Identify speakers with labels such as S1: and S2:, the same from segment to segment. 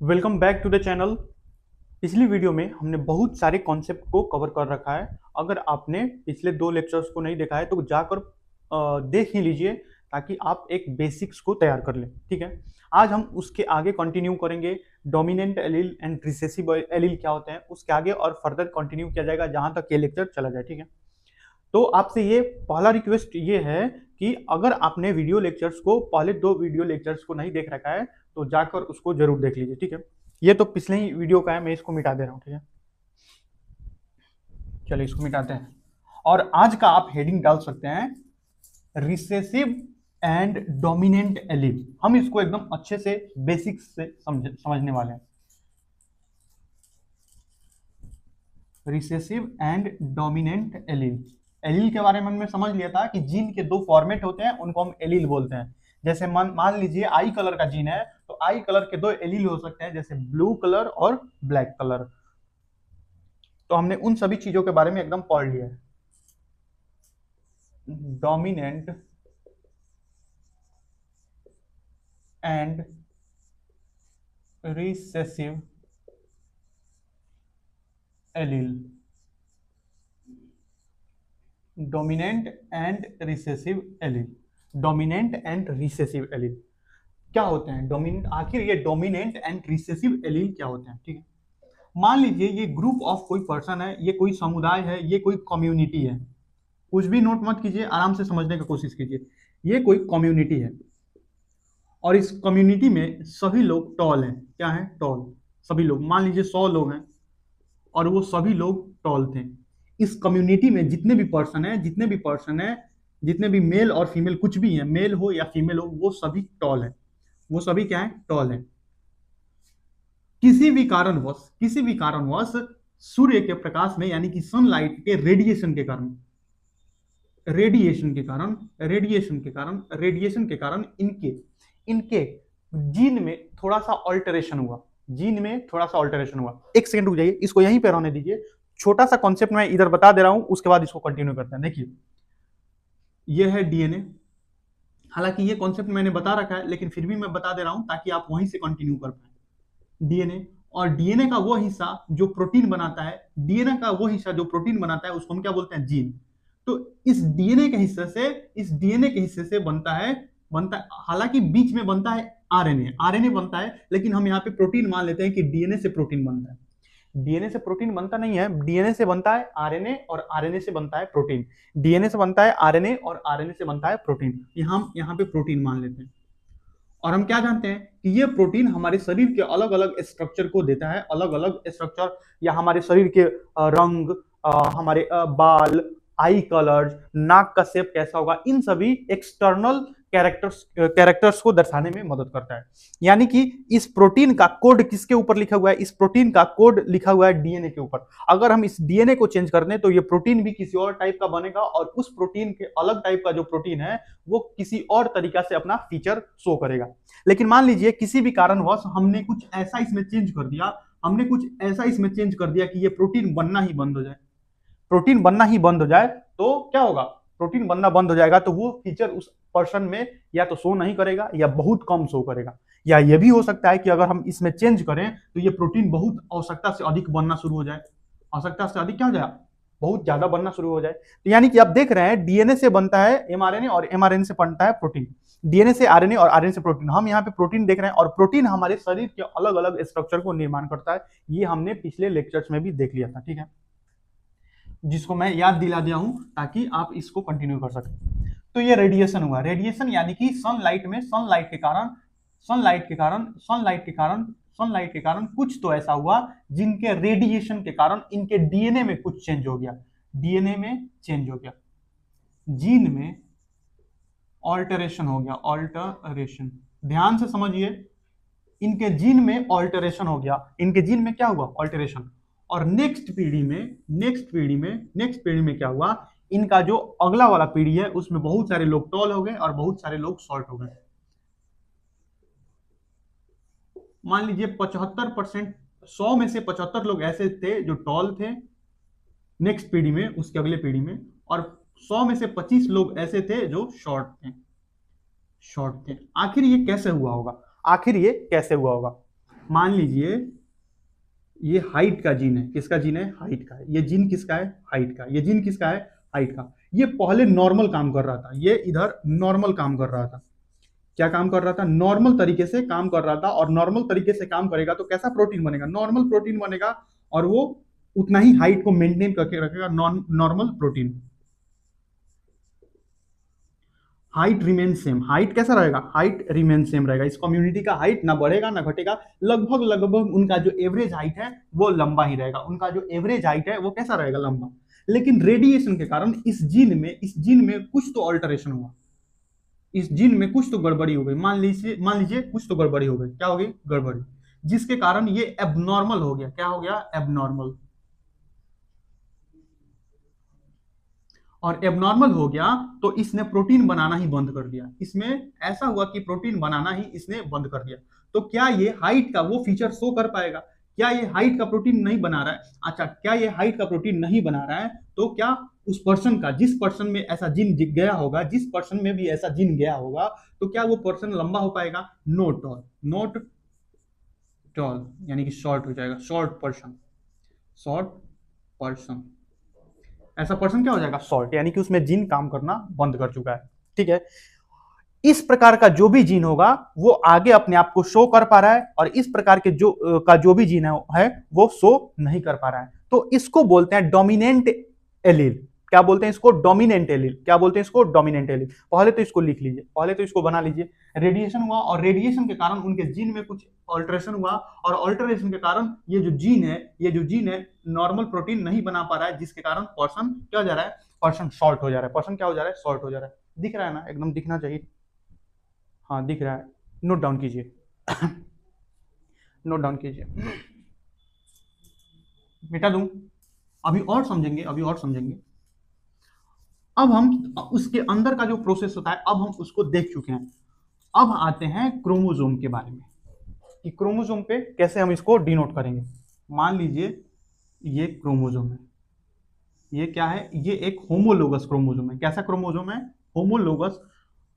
S1: Welcome back to the channel. पिछली video में हमने बहुत सारे कॉन्सेप्ट को कवर कर रखा है। अगर आपने पिछले दो लेक्चर्स को नहीं देखा है तो जाकर देख ही लीजिए ताकि आप एक बेसिक्स को तैयार कर लें। ठीक है, आज हम उसके आगे कंटिन्यू करेंगे। Dominant allele and recessive allele क्या होते हैं उसके आगे और फर्दर कंटिन्यू किया जाएगा जहां तक ये लेक्चर चला जाए। ठीक है, तो आपसे ये पहला रिक्वेस्ट ये है कि अगर आपने वीडियो लेक्चर्स को पहले दो वीडियो लेक्चर्स को नहीं देख रखा है तो जाकर उसको जरूर देख लीजिए। ठीक है, ये तो पिछले ही वीडियो का है, मैं इसको मिटा दे रहा हूँ। ठीक है, चलिए इसको मिटाते हैं और आज का आप हेडिंग डाल सकते हैं रिसेसिव एंड डोमिनेंट एलील। हम इसको एकदम अच्छे से बेसिक्स से समझने वाले हैं। Recessive and dominant allele, allele के बारे में हमने समझ लिया था कि जीन के दो फॉर्मेट होते हैं, उनको हम एलील बोलते हैं। जैसे मान लीजिए आई कलर का जीन है तो आई कलर के दो एलील हो सकते हैं, जैसे ब्लू कलर और ब्लैक कलर। तो हमने उन सभी चीजों के बारे में एकदम पढ़ लिया है। Dominant and recessive allele, dominant and recessive allele, dominant and recessive allele क्या होते हैं? डोमिनेंट, आखिर ये डोमिनेंट एंड रिसेसिव एलील क्या होते हैं? ठीक है, मान लीजिए ये ग्रुप ऑफ कोई पर्सन है, ये कोई समुदाय है, ये कोई कम्युनिटी है। कुछ भी नोट मत कीजिए, आराम से समझने की कोशिश कीजिए। ये कोई कम्युनिटी है और इस कम्युनिटी में सभी लोग टॉल हैं। क्या है? टॉल। सभी लोग, मान लीजिए 100 लोग हैं और वो सभी लोग टॉल थे। इस कम्युनिटी में जितने भी पर्सन है, जितने भी मेल और फीमेल कुछ भी है, मेल हो या फीमेल हो, वो सभी टॉल है। वो सभी क्या है? टॉल है। किसी भी कारणवश सूर्य के प्रकाश में यानी कि सनलाइट के रेडिएशन के कारण इनके जीन में थोड़ा सा ऑल्टरेशन हुआ। एक सेकंड रुक जाइए, इसको यहीं पे रहने दीजिए। छोटा सा कॉन्सेप्ट मैं इधर बता दे रहा हूं, उसके बाद इसको कंटिन्यू करते हैं। देखिए, ये है डीएनए। हालांकि ये कॉन्सेप्ट मैंने बता रखा है, लेकिन फिर भी मैं बता दे रहा हूं ताकि आप वहीं से कंटिन्यू कर पाए। डीएनए, और डीएनए का वो हिस्सा जो प्रोटीन बनाता है, उसको हम क्या बोलते हैं? जीन। तो इस डीएनए के हिस्से से बनता है, हालांकि बीच में बनता है आरएनए बनता है, लेकिन हम यहाँ पे प्रोटीन मान लेते हैं कि डीएनए से प्रोटीन बनता है। डीएनए से प्रोटीन बनता नहीं है, डीएनए से बनता है आरएनए और आरएनए से बनता है प्रोटीन। डीएनए से बनता है आरएनए और आरएनए से बनता है प्रोटीन। हम यहाँ पे प्रोटीन मान लेते हैं और हम क्या जानते हैं कि ये प्रोटीन हमारे शरीर के अलग अलग स्ट्रक्चर को देता है। अलग अलग स्ट्रक्चर या हमारे शरीर के रंग, हमारे बाल, आई कलर्स, नाक का शेप कैसा होगा, इन सभी एक्सटर्नल कैरेक्टर्स को दर्शाने में मदद करता है। यानी कि इस प्रोटीन का कोड किसके ऊपर लिखा हुआ है? इस प्रोटीन का कोड लिखा हुआ है डीएनए के ऊपर। अगर हम इस डीएनए को चेंज कर दें तो ये प्रोटीन भी किसी और टाइप का बनेगा और उस प्रोटीन के अलग टाइप का जो प्रोटीन है वो किसी और तरीका से अपना फीचर शो करेगा। लेकिन मान लीजिए किसी भी कारणवश हमने कुछ ऐसा इसमें चेंज कर दिया कि ये प्रोटीन बनना ही बंद हो जाए तो क्या होगा? प्रोटीन बनना बंद हो जाएगा तो वो फीचर उस पर्सन में या तो शो नहीं करेगा या बहुत कम शो करेगा। या ये भी हो सकता है कि अगर हम इसमें चेंज करें तो ये प्रोटीन बहुत आवश्यकता से अधिक बनना शुरू हो जाए। आवश्यकता से अधिक क्या हो जाए? बहुत ज्यादा बनना शुरू हो जाए। तो यानी कि आप देख रहे हैं डीएनए से बनता है एमआरएनए और एमआरएनए से बनता है प्रोटीन। डीएनए से आरएनए और आरएनए से प्रोटीन। हम यहाँ पे प्रोटीन देख रहे हैं और प्रोटीन हमारे शरीर के अलग अलग स्ट्रक्चर को निर्माण करता है। ये हमने पिछले लेक्चर्स में भी देख लिया था। ठीक है, जिसको मैं याद दिला दिया हूं ताकि आप इसको कंटिन्यू कर सकें। तो ये रेडिएशन हुआ। रेडिएशन यानी कि सनलाइट के कारण कुछ तो ऐसा हुआ जिनके रेडिएशन के कारण इनके डीएनए में कुछ चेंज हो गया। जीन में ऑल्टरेशन हो गया। ध्यान से समझिए, इनके जीन में ऑल्टरेशन हो गया। इनके जीन में क्या हुआ? ऑल्टरेशन। और नेक्स्ट पीढ़ी में क्या हुआ? इनका जो अगला वाला पीढ़ी है उसमें बहुत सारे लोग टॉल हो गए और बहुत सारे लोग शॉर्ट हो गए। मान लीजिए 75%, 100 में से 75 लोग ऐसे थे जो टॉल थे नेक्स्ट पीढ़ी में, उसके अगले पीढ़ी में, और 100 में से 25 लोग ऐसे थे जो शॉर्ट थे। आखिर ये कैसे हुआ होगा? मान लीजिए ये हाइट का जीन है, किसका जीन है? हाइट का है। ये जीन किसका है? हाइट का। ये जीन किसका है? हाइट का। ये पहले नॉर्मल काम कर रहा था, ये इधर नॉर्मल काम कर रहा था। क्या काम कर रहा था? नॉर्मल तरीके से काम कर रहा था। और नॉर्मल तरीके से काम करेगा तो कैसा प्रोटीन बनेगा? नॉर्मल प्रोटीन बनेगा, और वो उतना ही हाइट को मेंटेन करके रखेगा, normal protein. Height remain same. Height कैसा रहेगा? हाइट रिमेन सेम रहेगा। इस कम्युनिटी का हाइट ना बढ़ेगा ना घटेगा, लगभग लगभग उनका जो एवरेज हाइट है वो लंबा ही रहेगा। उनका जो एवरेज हाइट है वो कैसा रहेगा? लंबा। लेकिन रेडिएशन के कारण इस जीन में कुछ तो अल्टरेशन हुआ, इस जीन में कुछ तो गड़बड़ी हो गई। मान लीजिए कुछ तो गड़बड़ी हो गई। क्या हो गई? गड़बड़ी, जिसके कारण ये एबनॉर्मल हो गया। क्या हो गया? एबनॉर्मल। और एबनॉर्मल हो गया तो इसने प्रोटीन बनाना ही बंद कर दिया। इसमें ऐसा हुआ कि प्रोटीन बनाना ही इसने बंद कर दिया। तो क्या ये हाइट का वो फीचर शो कर पाएगा? क्या ये हाइट का प्रोटीन नहीं बना रहा है? अच्छा, क्या ये हाइट का प्रोटीन नहीं बना रहा है तो क्या उस पर्सन का, जिस पर्सन में ऐसा जीन गया होगा, जिस पर्सन में भी ऐसा जीन गया होगा, तो क्या वो पर्सन लंबा हो पाएगा? Not toll. नॉट टॉल यानी कि शॉर्ट हो जाएगा। शॉर्ट पर्सन, शॉर्ट पर्सन, ऐसा पर्सन क्या हो जाएगा? शॉर्ट, यानी कि उसमें जीन काम करना बंद कर चुका है। ठीक है, इस प्रकार का जो भी जीन होगा वो आगे अपने आप को शो कर पा रहा है, और इस प्रकार के जो भी जीन है वो शो नहीं कर पा रहा है। तो इसको बोलते हैं डोमिनेंट एलील। क्या बोलते हैं इसको? Dominant allele. क्या बोलते हैं इसको? Dominant allele. पहले तो इसको लिख लीजिए, पहले तो इसको बना लीजिए। रेडिएशन हुआ, और रेडिएशन के कारण उनके जीन में कुछ ऑल्टरेशन हुआ, और ऑल्टरेशन के कारण ये जो जीन है नॉर्मल प्रोटीन नहीं बना पा रहा है, जिसके कारण पर्सन क्या हो जा रहा है? पर्सन शॉर्ट हो जा रहा है। पर्सन क्या हो जा रहा है? शॉर्ट हो जा रहा है। दिख रहा है ना? एकदम दिखना चाहिए। हाँ दिख रहा है, नोट डाउन कीजिए। नोट डाउन कीजिए, मिटा दूं? अभी और समझेंगे, अभी और समझेंगे। अब हम उसके अंदर का जो प्रोसेस होता है अब हम उसको देख चुके हैं। अब आते हैं क्रोमोसोम के बारे में, कि क्रोमोसोम पे कैसे हम इसको डिनोट करेंगे। मान लीजिए ये क्रोमोसोम है, ये क्या है? ये एक होमोलोगस क्रोमोसोम है। कैसा क्रोमोसोम है? होमोलोगस।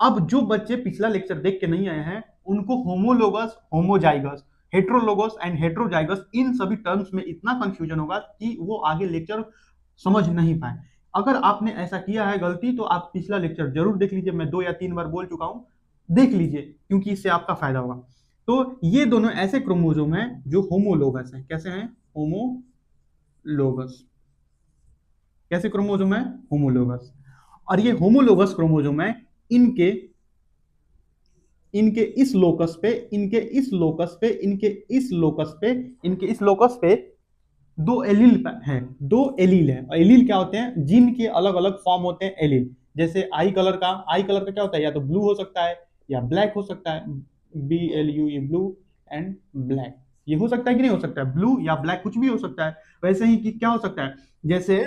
S1: अब जो बच्चे पिछला लेक्चर देख के नहीं आए हैं उनको homologous, homozygous, heterologous and heterozygous, इन सभी टर्म्स में इतना कंफ्यूजन होगा कि वो आगे लेक्चर समझ नहीं पाए। अगर आपने ऐसा किया है गलती तो आप पिछला लेक्चर जरूर देख लीजिए। मैं 2 या 3 बार बोल चुका हूं, देख लीजिए, क्योंकि इससे आपका फायदा होगा। तो ये दोनों ऐसे क्रोमोसोम हैं जो होमोलोगस हैं। कैसे हैं? होमोलोगस। कैसे क्रोमोसोम है? होमोलोगस। और ये होमोलोगस क्रोमोसोम है, इनके इनके इस लोकस पे, इनके इस लोकस पे, इनके इस लोकस पे, इनके इस लोकस पे दो एलील हैं। दो एलील हैं। एलील क्या होते हैं? जीन के अलग अलग फॉर्म होते हैं एलील। जैसे आई कलर का क्या होता है? या तो ब्लू हो सकता है या ब्लैक हो सकता है। BLUE, blue and black. ये हो सकता है कि नहीं हो सकता है? ब्लू या ब्लैक कुछ भी हो सकता है। वैसे ही कि क्या हो सकता है? जैसे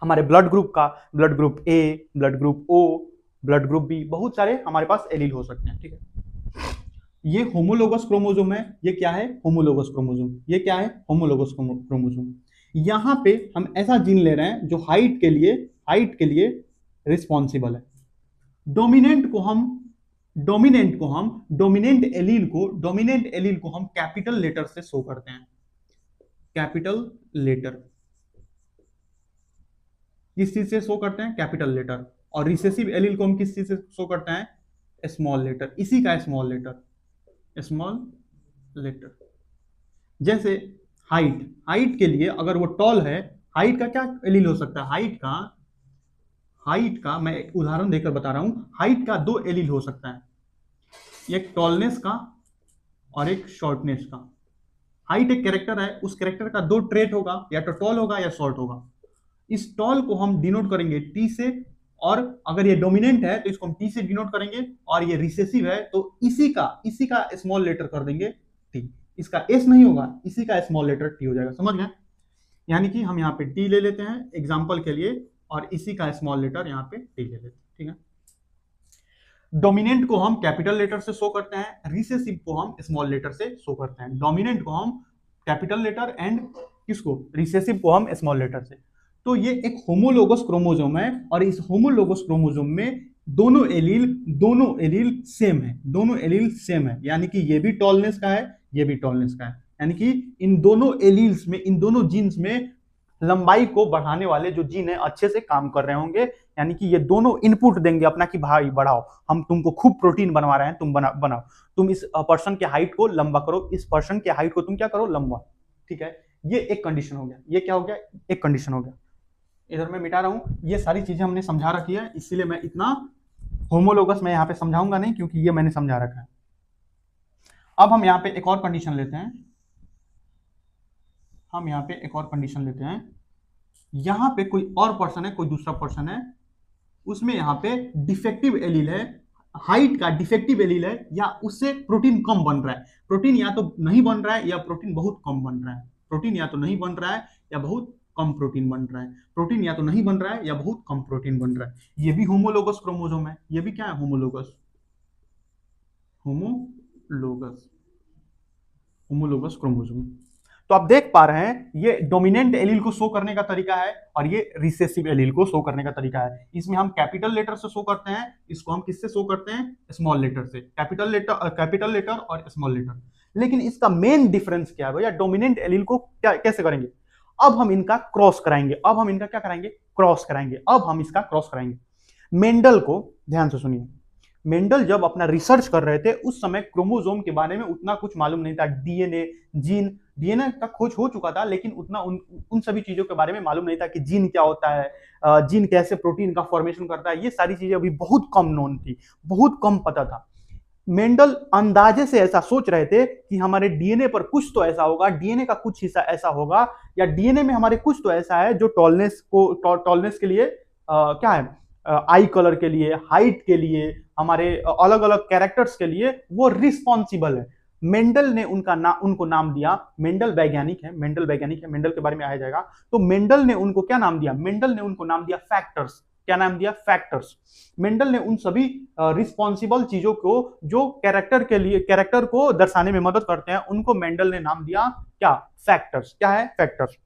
S1: हमारे ब्लड ग्रुप का, blood group A, blood group O, blood group B, बहुत सारे हमारे पास एलील हो सकते हैं। ठीक है, ये होमोलोगस क्रोमोसोम है। ये क्या है? Homologous chromosome. ये क्या है? Homologous chromosome. यहां पे हम ऐसा जीन ले रहे हैं जो हाइट के लिए रिस्पॉन्सिबल है। डोमिनेंट को हम डोमिनेंट एलील को हम कैपिटल लेटर से शो करते हैं। कैपिटल लेटर किस चीज से शो करते हैं? Capital letter. और रिसेसिव एलील को हम किस चीज से शो करते हैं? Small letter. इसी का स्मॉल लेटर। जैसे हाइट के लिए अगर वो टॉल है, हाइट का क्या एलील हो सकता है? हाइट का मैं एक उदाहरण देकर बता रहा हूं। हाइट का 2 एलील हो सकता है, एक टॉलनेस का और एक शॉर्टनेस का। हाइट एक कैरेक्टर है, उस कैरेक्टर का 2 ट्रेट होगा, या तो टॉल होगा या शॉर्ट होगा। इस टॉल को हम डिनोट करेंगे टी से, और अगर ये डोमिनेंट है तो इसको हम टी से डिनोट करेंगे, और ये रिसेसिव है तो इसी का स्मॉल लेटर कर देंगे टी। इसका एस नहीं होगा, इसी का स्मॉल लेटर टी हो जाएगा। समझ गए? यानी कि हम यहाँ पे टी ले लेते हैं एग्जाम्पल के लिए, और इसी का स्मॉल लेटर यहाँ पे टी ले लेते हैं। ठीक है, डोमिनेंट को हम कैपिटल लेटर से शो करते हैं, रिसेसिव को हम स्मॉल लेटर से शो करते हैं। डोमिनेंट को हम कैपिटल लेटर एंड किसको? रिसेसिव को हम स्मॉल लेटर से। तो ये एक होमोलोगस क्रोमोसोम है, और इस होमोलोगस क्रोमोसोम में दोनों एलील सेम है, यानी कि ये भी टॉलनेस का है, ये भी टॉलनेस का है, यानी कि इन दोनों एलील्स में, इन दोनों जीन्स में लंबाई को बढ़ाने वाले जो जीन है अच्छे से काम कर रहे होंगे, यानी कि ये दोनों इनपुट देंगे अपना कि भाई बढ़ाओ, हम तुमको खूब प्रोटीन बनवा रहे हैं, तुम बनाओ, तुम इस पर्सन के हाइट को लंबा करो, इस पर्सन के हाइट को तुम क्या करो, लंबा। ठीक है, ये एक कंडीशन हो गया, ये क्या हो गया, एक कंडीशन हो गया। इधर मैं मिटा रहा हूं, ये सारी चीजें हमने समझा रखी है, इसीलिए मैं इतना होमोलोगस मैं यहाँ पे समझाऊंगा नहीं, क्योंकि ये मैंने समझा रखा है। अब हम यहाँ पे एक और कंडीशन लेते हैं, हम यहाँ पे एक और कंडीशन लेते हैं, यहाँ पे कोई और पर्सन है, कोई दूसरा पर्सन है, उसमें यहाँ पे डिफेक्टिव एलील है, हाइट का डिफेक्टिव एलील है, या उससे प्रोटीन कम बन रहा है, प्रोटीन या तो नहीं बन रहा है या प्रोटीन बहुत कम बन रहा है, प्रोटीन या तो नहीं बन रहा है या बहुत कम प्रोटीन बन रहा है, प्रोटीन या तो नहीं बन रहा है या बहुत कम प्रोटीन बन रहा है, ये भी होमोलोगस क्रोमोसोम है, ये भी क्या है, होमोलोगस, होमोलोगस, होमोलोगस क्रोमोसोम। तो आप देख पा रहे हैं ये डोमिनेंट एलील को शो करने का तरीका है और ये रिसेसिव एलील को शो करने का तरीका है। इसमें हम कैपिटल लेटर से शो करते हैं, इसको हम किससे शो करते हैं, स्मॉल लेटर से, कैपिटल लेटर और स्मॉल लेटर। लेकिन इसका मेन डिफरेंस क्या है भैया, डोमिनेंट एलील को क्या कैसे करेंगे, अब हम इनका क्रॉस कराएंगे, अब हम इनका क्या कराएंगे, क्रॉस कराएंगे, अब हम इसका क्रॉस कराएंगे। मेंडल को ध्यान से सुनिए, मेंडल जब अपना रिसर्च कर रहे थे उस समय क्रोमोसोम के बारे में उतना कुछ मालूम नहीं था, डीएनए जीन, डीएनए का खोज हो चुका था लेकिन उतना उन सभी चीजों के बारे में मालूम नहीं था कि जीन क्या होता है, जीन कैसे प्रोटीन का फॉर्मेशन करता है, ये सारी चीजें अभी बहुत कम नोन थी, बहुत कम पता था। मेंडल अंदाजे से ऐसा सोच रहे थे कि हमारे डीएनए पर कुछ तो ऐसा होगा, डीएनए का कुछ हिस्सा ऐसा होगा, या डीएनए में हमारे कुछ तो ऐसा है जो टॉलनेस के लिए क्या है, आई कलर के लिए, हाइट के लिए, हमारे अलग अलग कैरेक्टर्स के लिए वो रिस्पॉन्सिबल है। मेंडल ने उनको नाम दिया, मेंडल वैज्ञानिक है, मेंडल के बारे में आया जाएगा। तो मेंडल ने उनको क्या नाम दिया, मेंडल ने उनको नाम दिया फैक्टर्स। क्या नाम दिया, फैक्टर्स। मेंडल ने उन सभी रिस्पॉन्सिबल चीजों को जो कैरेक्टर को दर्शाने में मदद करते हैं, उनको मेंडल ने नाम दिया क्या, फैक्टर्स। क्या है, फैक्टर्स।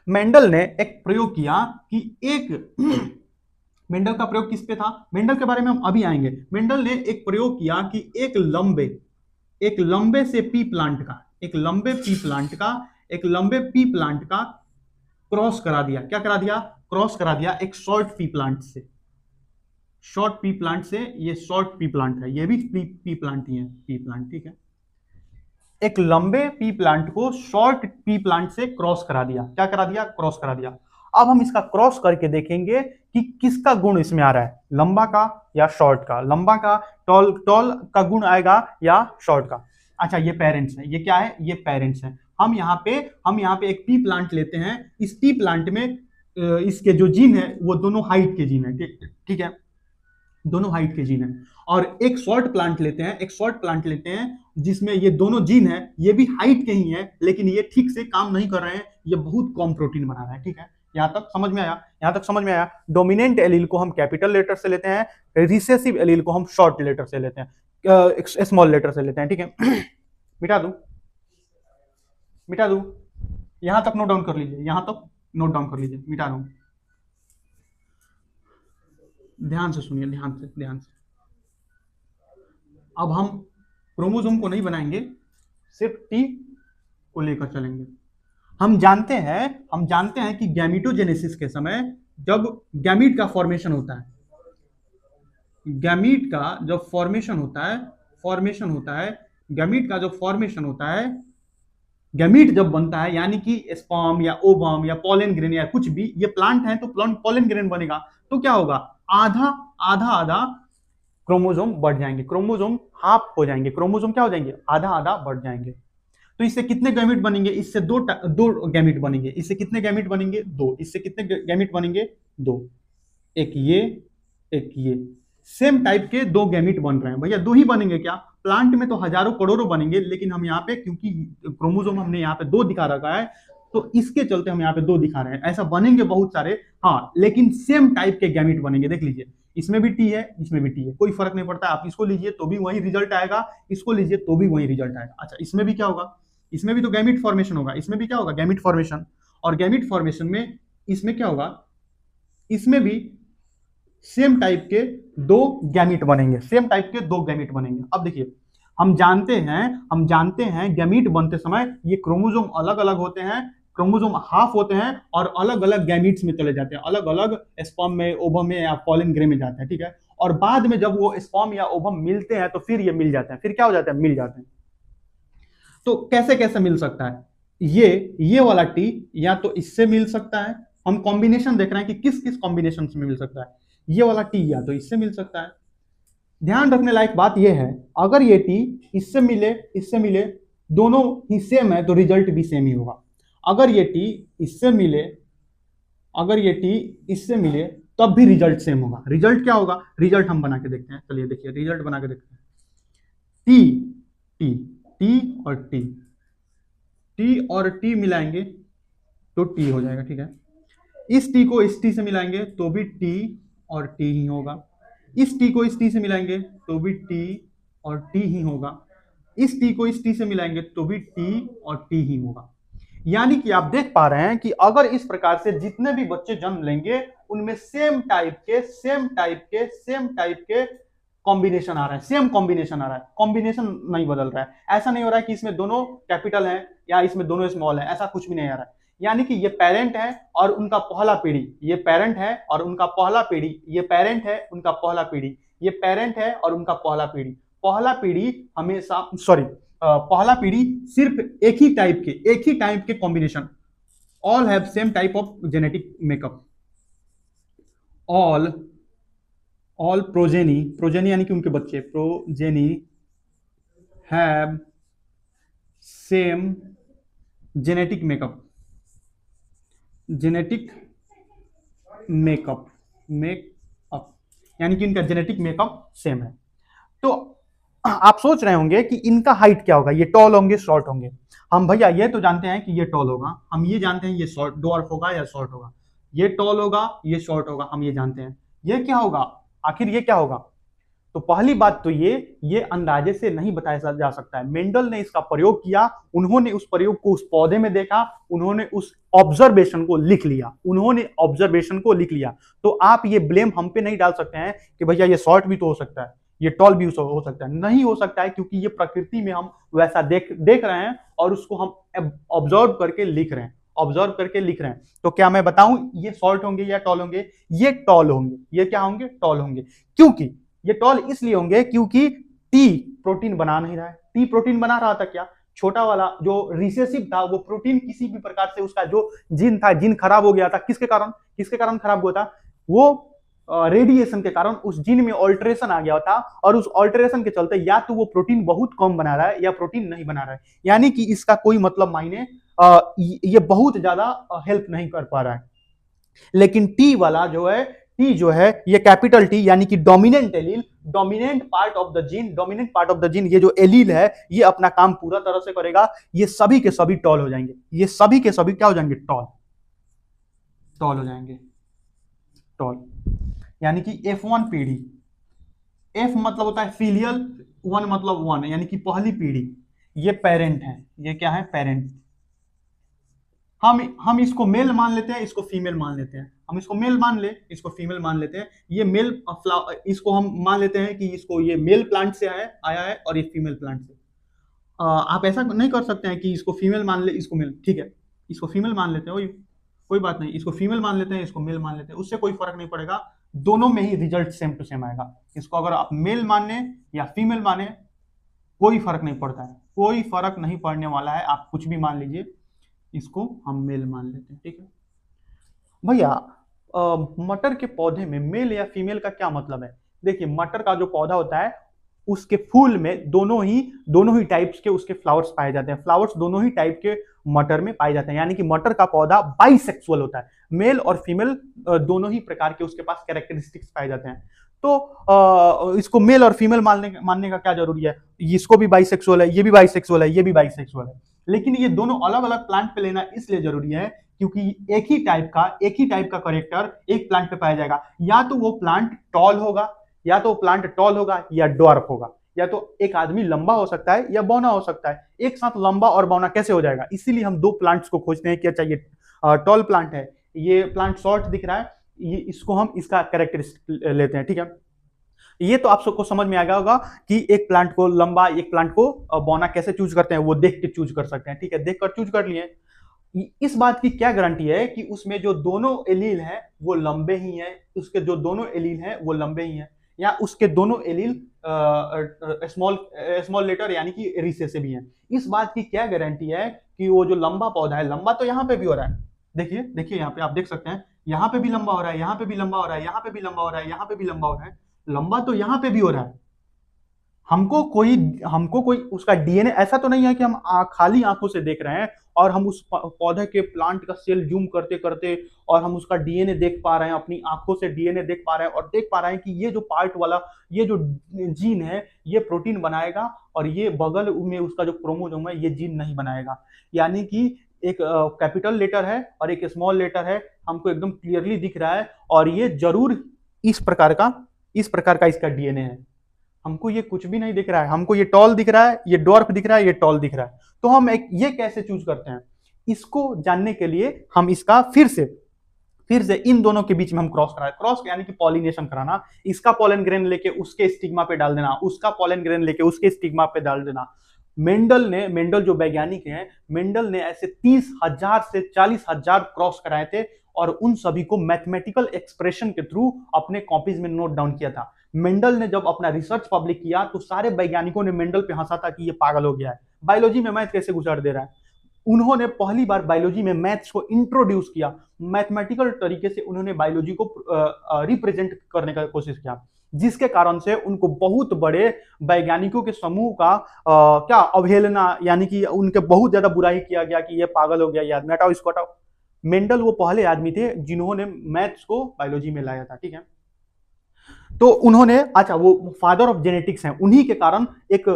S1: मेंडल ने एक प्रयोग किया कि एक मेंडल का प्रयोग किस पे था, मेंडल के बारे में हम अभी आएंगे। मेंडल ने एक प्रयोग किया कि एक लंबे से पी प्लांट का, एक लंबे पी प्लांट का क्रॉस करा दिया। क्या करा दिया, क्रॉस करा दिया एक शॉर्ट पी प्लांट से, शॉर्ट पी प्लांट से। ये शॉर्ट पी प्लांट है, ये भी पी प्लांट ही है, पी प्लांट, ठीक है। एक लंबे पी प्लांट को शॉर्ट पी प्लांट से क्रॉस करा दिया। क्या करा दिया, क्रॉस करा दिया। अब हम इसका क्रॉस करके देखेंगे कि किसका गुण इसमें आ रहा है, लंबा का या शॉर्ट का, लंबा का, टॉल का गुण आएगा या शॉर्ट का। अच्छा, ये पेरेंट्स है, ये क्या है, ये पेरेंट्स है। हम यहाँ पे एक पी प्लांट लेते हैं, इस पी प्लांट में इसके जो जीन है वो दोनों हाइट के जीन है, ठीक है, दोनों हाइट के जीन है। और एक शॉर्ट प्लांट लेते हैं जिसमें ये दोनों जीन है, ये भी हाइट के ही है लेकिन ये ठीक से काम नहीं कर रहे हैं, ये बहुत कम प्रोटीन बना रहा है, ठीक है। यहां तक समझ में आया। डोमिनेंट एलील को हम कैपिटल लेटर से लेते हैं, रिसेसिव एलील को हम शॉर्ट लेटर से लेते हैं, स्मॉल लेटर से लेते हैं, ठीक है। मिटा दूं, यहां तक नोट डाउन कर लीजिए, मिटा दूं। ध्यान से सुनिए, ध्यान से। अब हम क्रोमोसोम को नहीं बनाएंगे, सिर्फ टी को लेकर चलेंगे। हम जानते हैं कि गैमीटोजेनेसिस के समय जब गैमीट का फॉर्मेशन होता है, गैमीट का जब फॉर्मेशन होता है, गैमीट जब बनता है, यानी कि स्पर्म या ओवम या पॉलन ग्रेन या कुछ भी, ये प्लांट है तो पॉलन ग्रेन बनेगा, तो क्या होगा, आधा क्रोमोसोम बढ़ जाएंगे, क्रोमोसोम हाफ हो जाएंगे, क्रोमोसोम क्या हो जाएंगे, आधा बढ़ जाएंगे। तो इससे कितने गैमीट बनेंगे, इससे दो गैमीट बनेंगे। इससे कितने गैमीट बनेंगे, दो। इससे कितने गैमीट बनेंगे, दो। एक ये सेम टाइप के दो गैमीट बन रहे हैं। भैया दो ही बनेंगे क्या, प्लांट में तो हजारों करोड़ों बनेंगे, लेकिन हम यहाँ पे क्योंकि क्रोमोसोम हमने यहाँ पे दो दिखा रखा है तो इसके चलते हम यहाँ पे दो दिखा रहे हैं। ऐसा बनेंगे बहुत सारे, हाँ, लेकिन सेम टाइप के गैमीट बनेंगे। देख लीजिए, इसमें भी टी है, इसमें भी टी है, कोई फर्क नहीं पड़ता। आप इसको लीजिए तो भी वही रिजल्ट आएगा, इसको लीजिए तो भी वही रिजल्ट आएगा। अच्छा, इसमें भी क्या होगा, इसमें भी तो गैमीट फॉर्मेशन होगा, इसमें भी क्या होगा, गैमीट फॉर्मेशन। और गैमीट फॉर्मेशन में इसमें क्या होगा, इसमें भी सेम टाइप के दो गैमीट बनेंगे, सेम टाइप के दो गैमीट बनेंगे। अब देखिए हम जानते हैं गैमीट बनते समय ये क्रोमोसोम अलग अलग होते हैं, क्रोमोसोम हाफ होते हैं और अलग अलग गैमीट्स में चले जाते हैं, अलग अलग स्पर्म में, ओवम में या पॉलन ग्रे में जाते हैं, ठीक है। और बाद में जब वो स्पर्म या ओवम मिलते हैं तो फिर ये मिल जाते हैं, फिर क्या हो जाता है, मिल जाते हैं। तो कैसे कैसे मिल सकता है, ये वाला टी या तो इससे मिल सकता है, हम कॉम्बिनेशन देख रहे हैं कि किस किस कॉम्बिनेशन में मिल सकता है, ये वाला टी या तो इससे मिल सकता है। ध्यान रखने लायक बात यह है, अगर ये टी इससे मिले दोनों ही सेम है तो रिजल्ट भी सेम ही होगा। अगर ये टी इससे मिले तब भी रिजल्ट सेम होगा। रिजल्ट क्या होगा, रिजल्ट हम बना के देखते हैं, चलिए देखिए रिजल्ट बना के देखते हैं। टी और टी मिलाएंगे तो टी हो जाएगा, ठीक है। इस टी को इस टी से मिलाएंगे तो भी टी और टी ही होगा, इस टी को इस टी से मिलाएंगे तो भी टी और टी ही होगा, इस टी को इस टी से मिलाएंगे तो भी टी और टी ही होगा। यानी कि आप देख पा रहे हैं कि अगर इस प्रकार से जितने भी बच्चे जन्म लेंगे उनमें सेम टाइप के कॉम्बिनेशन आ रहा है, सेम कॉम्बिनेशन आ रहा है, कॉम्बिनेशन नहीं बदल रहा है। ऐसा नहीं हो रहा है कि इसमें दोनों कैपिटल है या इसमें दोनों स्मॉल है, ऐसा कुछ भी नहीं आ रहा है। यानी कि ये पेरेंट है और उनका पहला पीढ़ी, ये पेरेंट है और उनका पहला पीढ़ी, ये पेरेंट है उनका पहला पीढ़ी, ये पेरेंट है और उनका पहला पीढ़ी। पहला पीढ़ी हमेशा पहला पीढ़ी सिर्फ एक ही टाइप के combination, all have same type of genetic makeup, all progeny यानी कि उनके बच्चे, progeny have same genetic makeup यानी कि इनका जेनेटिक मेकअप सेम है। तो आप सोच रहे होंगे कि इनका हाइट क्या होगा, ये टॉल होंगे शॉर्ट होंगे। हम भैया ये तो जानते हैं कि ये टॉल होगा, हम ये जानते हैं ये शॉर्ट डॉर्फ होगा या शॉर्ट होगा, ये टॉल होगा ये शॉर्ट होगा, हम ये जानते हैं। ये क्या होगा, आखिर ये क्या होगा? तो पहली बात तो ये अंदाजे से नहीं बताया जा सकता है। मेंडल ने इसका प्रयोग किया, उन्होंने उस प्रयोग को उस पौधे में देखा, उन्होंने उस ऑब्जर्वेशन को लिख लिया। तो आप ये ब्लेम हम पे नहीं डाल सकते हैं कि भैया ये शॉर्ट भी तो हो सकता है, ये टॉल भी हो सकता है। नहीं हो सकता है, क्योंकि ये प्रकृति में हम वैसा देख रहे हैं और उसको हम ऑब्जर्व करके लिख रहे हैं। तो क्या मैं बताऊं ये शॉर्ट होंगे या टॉल होंगे? ये टॉल होंगे। ये क्या होंगे? टॉल होंगे। क्योंकि ये टॉल इसलिए होंगे क्योंकि टी प्रोटीन बना नहीं रहा है। टी प्रोटीन बना रहा था क्या? छोटा वाला जो रिसेसिव था वो प्रोटीन किसी भी प्रकार से उसका जो जीन था, जीन खराब हो गया था। किसके कारण खराब हुआ था? वो रेडिएशन के कारण उस जीन में ऑल्टरेशन आ गया था, और उस ऑल्टरेशन के चलते या तो वो प्रोटीन बहुत कम बना रहा है या प्रोटीन नहीं बना रहा है। यानी कि इसका कोई मतलब मायने ये बहुत ज्यादा हेल्प नहीं कर पा रहा है। लेकिन टी वाला जो है ये कैपिटल टी यानी कि dominant allele, dominant part of the gene, ये जो एलील है ये अपना काम पूरा तरह से करेगा। ये सभी के सभी टॉल हो जाएंगे। ये सभी के सभी क्या हो जाएंगे? टॉल हो जाएंगे। टॉल यानी कि F1 पीढ़ी, F मतलब होता है फीलियल, 1 मतलब 1 यानी कि पहली पीढ़ी। ये पेरेंट है, ये क्या है? पेरेंट। हम इसको मेल मान लेते हैं, इसको फीमेल मान लेते हैं। हम इसको मेल मान ले, इसको फीमेल मान लेते हैं। ये मेल इसको हम मान लेते हैं कि इसको ये मेल प्लांट से आया है और ये फीमेल प्लांट से। आप ऐसा नहीं कर सकते हैं कि इसको फीमेल मान ले, इसको मेल। ठीक है, इसको फीमेल मान लेते हैं, कोई बात नहीं। इसको फीमेल मान लेते हैं, इसको मेल मान लेते हैं, उससे कोई फर्क नहीं पड़ेगा, दोनों में ही रिजल्ट सेम टू सेम आएगा। इसको अगर आप मेल माने या फीमेल माने कोई फर्क नहीं पड़ता है, कोई फर्क नहीं पड़ने वाला है। आप कुछ भी मान लीजिए, इसको हम मेल मान लेते हैं। ठीक है भैया, मटर के पौधे में मेल या फीमेल का क्या मतलब है? देखिए, मटर का जो पौधा होता है उसके फूल में दोनों ही टाइप्स के उसके फ्लावर्स पाए जाते हैं। फ्लावर्स दोनों ही टाइप के मटर में पाए जाते हैं। यानी कि मटर का पौधा बाइसेक्सुअल होता है, मेल और फीमेल दोनों ही प्रकार के उसके पास कैरेक्टरिस्टिक्स पाए जाते हैं। तो इसको मेल और फीमेल मानने का क्या जरूरी है? इसको भी बाइसेक्सुअल है, ये भी बाइसेक्सुअल है, ये भी बाइसेक्सुअल है। लेकिन ये दोनों अलग अलग प्लांट पे लेना इसलिए जरूरी है क्योंकि एक ही टाइप का करेक्टर एक प्लांट पे पाया जाएगा। या तो वो प्लांट टॉल होगा या डॉर्फ होगा। या तो एक आदमी लंबा हो सकता है या बौना हो सकता है। एक साथ लंबा और बौना कैसे हो जाएगा? इसीलिए हम दो प्लांट्स को खोजते हैं कि अच्छा ये टॉल प्लांट है, ये प्लांट शॉर्ट दिख रहा है, ये इसको हम इसका कैरेक्टरिस्टिक लेते हैं, ठीक है। ये तो आप सबको समझ में आ गया होगा कि एक प्लांट को लंबा, एक प्लांट को बौना कैसे चूज करते हैं, वो देख के चूज कर सकते हैं, ठीक है, देख कर चूज कर लिए। इस बात की क्या गारंटी है कि उसमें जो दोनों एलील हैं वो लंबे ही हैं, उसके जो दोनों एलील हैं वो लंबे ही हैं, या उसके दोनों एलील स्मॉल स्मॉल लेटर यानी कि रिसेसिव भी हैं। इस बात की क्या गारंटी है कि वो जो लंबा पौधा है, लंबा तो यहाँ पे भी हो रहा है, देखिए देखिए यहाँ पे आप देख सकते हैं, यहाँ पे भी लंबा हो रहा है, यहाँ पे भी लंबा हो रहा है, यहाँ पे भी लंबा हो रहा है, यहाँ पे भी लंबा हो रहा है, लंबा तो यहाँ पे भी हो रहा है। हमको कोई उसका डीएनए, ऐसा तो नहीं है कि हम खाली आंखों से देख रहे हैं और हम उस पौधे के प्लांट का सेल जूम करते करते और हम उसका डीएनए देख पा रहे हैं, अपनी आंखों से डीएनए देख पा रहे हैं और देख पा रहे हैं कि ये जो पार्ट वाला, ये जो जीन है ये प्रोटीन बनाएगा और ये बगल में उसका जो क्रोमोसोम है ये जीन नहीं बनाएगा। यानी कि एक कैपिटल लेटर है और एक स्मॉल लेटर है, हमको एकदम क्लियरली दिख रहा है, और ये जरूर इस प्रकार का इसका डीएनए है। हमको ये कुछ भी नहीं दिख रहा है, हमको ये टॉल दिख रहा है, ये डॉर्फ दिख रहा है, ये टॉल दिख रहा है। तो हम ये कैसे चूज करते हैं, इसको जानने के लिए हम इसका फिर से इन दोनों के बीच में हम क्रॉस यानी कि पॉलिनेशन कराना, इसका पॉलन ग्रेन लेके उसके स्टिग्मा पे डाल देना, उसका पॉलन ग्रेन लेके उसके स्टिग्मा पे डाल देना। मेंडल जो वैज्ञानिक हैं, मेंडल ने ऐसे 30,000 से 40,000 क्रॉस कराए थे और उन सभी को मैथमेटिकल एक्सप्रेशन के थ्रू अपने कॉपीज में नोट डाउन किया था। मेंडल ने जब अपना रिसर्च पब्लिक किया तो सारे वैज्ञानिकों ने मेंडल पे हंसा था कि ये पागल हो गया है, बायोलॉजी में मैथ कैसे गुजार दे रहा है। उन्होंने पहली बार बायोलॉजी में मैथ्स को इंट्रोड्यूस किया, मैथमेटिकल तरीके से उन्होंने बायोलॉजी को रिप्रेजेंट करने का कोशिश किया, जिसके कारण से उनको बहुत बड़े वैज्ञानिकों के समूह का क्या अवहेलना, यानी कि उनके बहुत ज्यादा बुराई किया गया कि ये पागल हो गया, ये आदमी, हटाओ इसको हटाओ। मेंडल वो पहले आदमी थे जिन्होंने मैथ्स को बायोलॉजी में लाया था, ठीक है। तो उन्होंने, अच्छा, वो फादर ऑफ जेनेटिक्स हैं, उन्हीं के कारण एक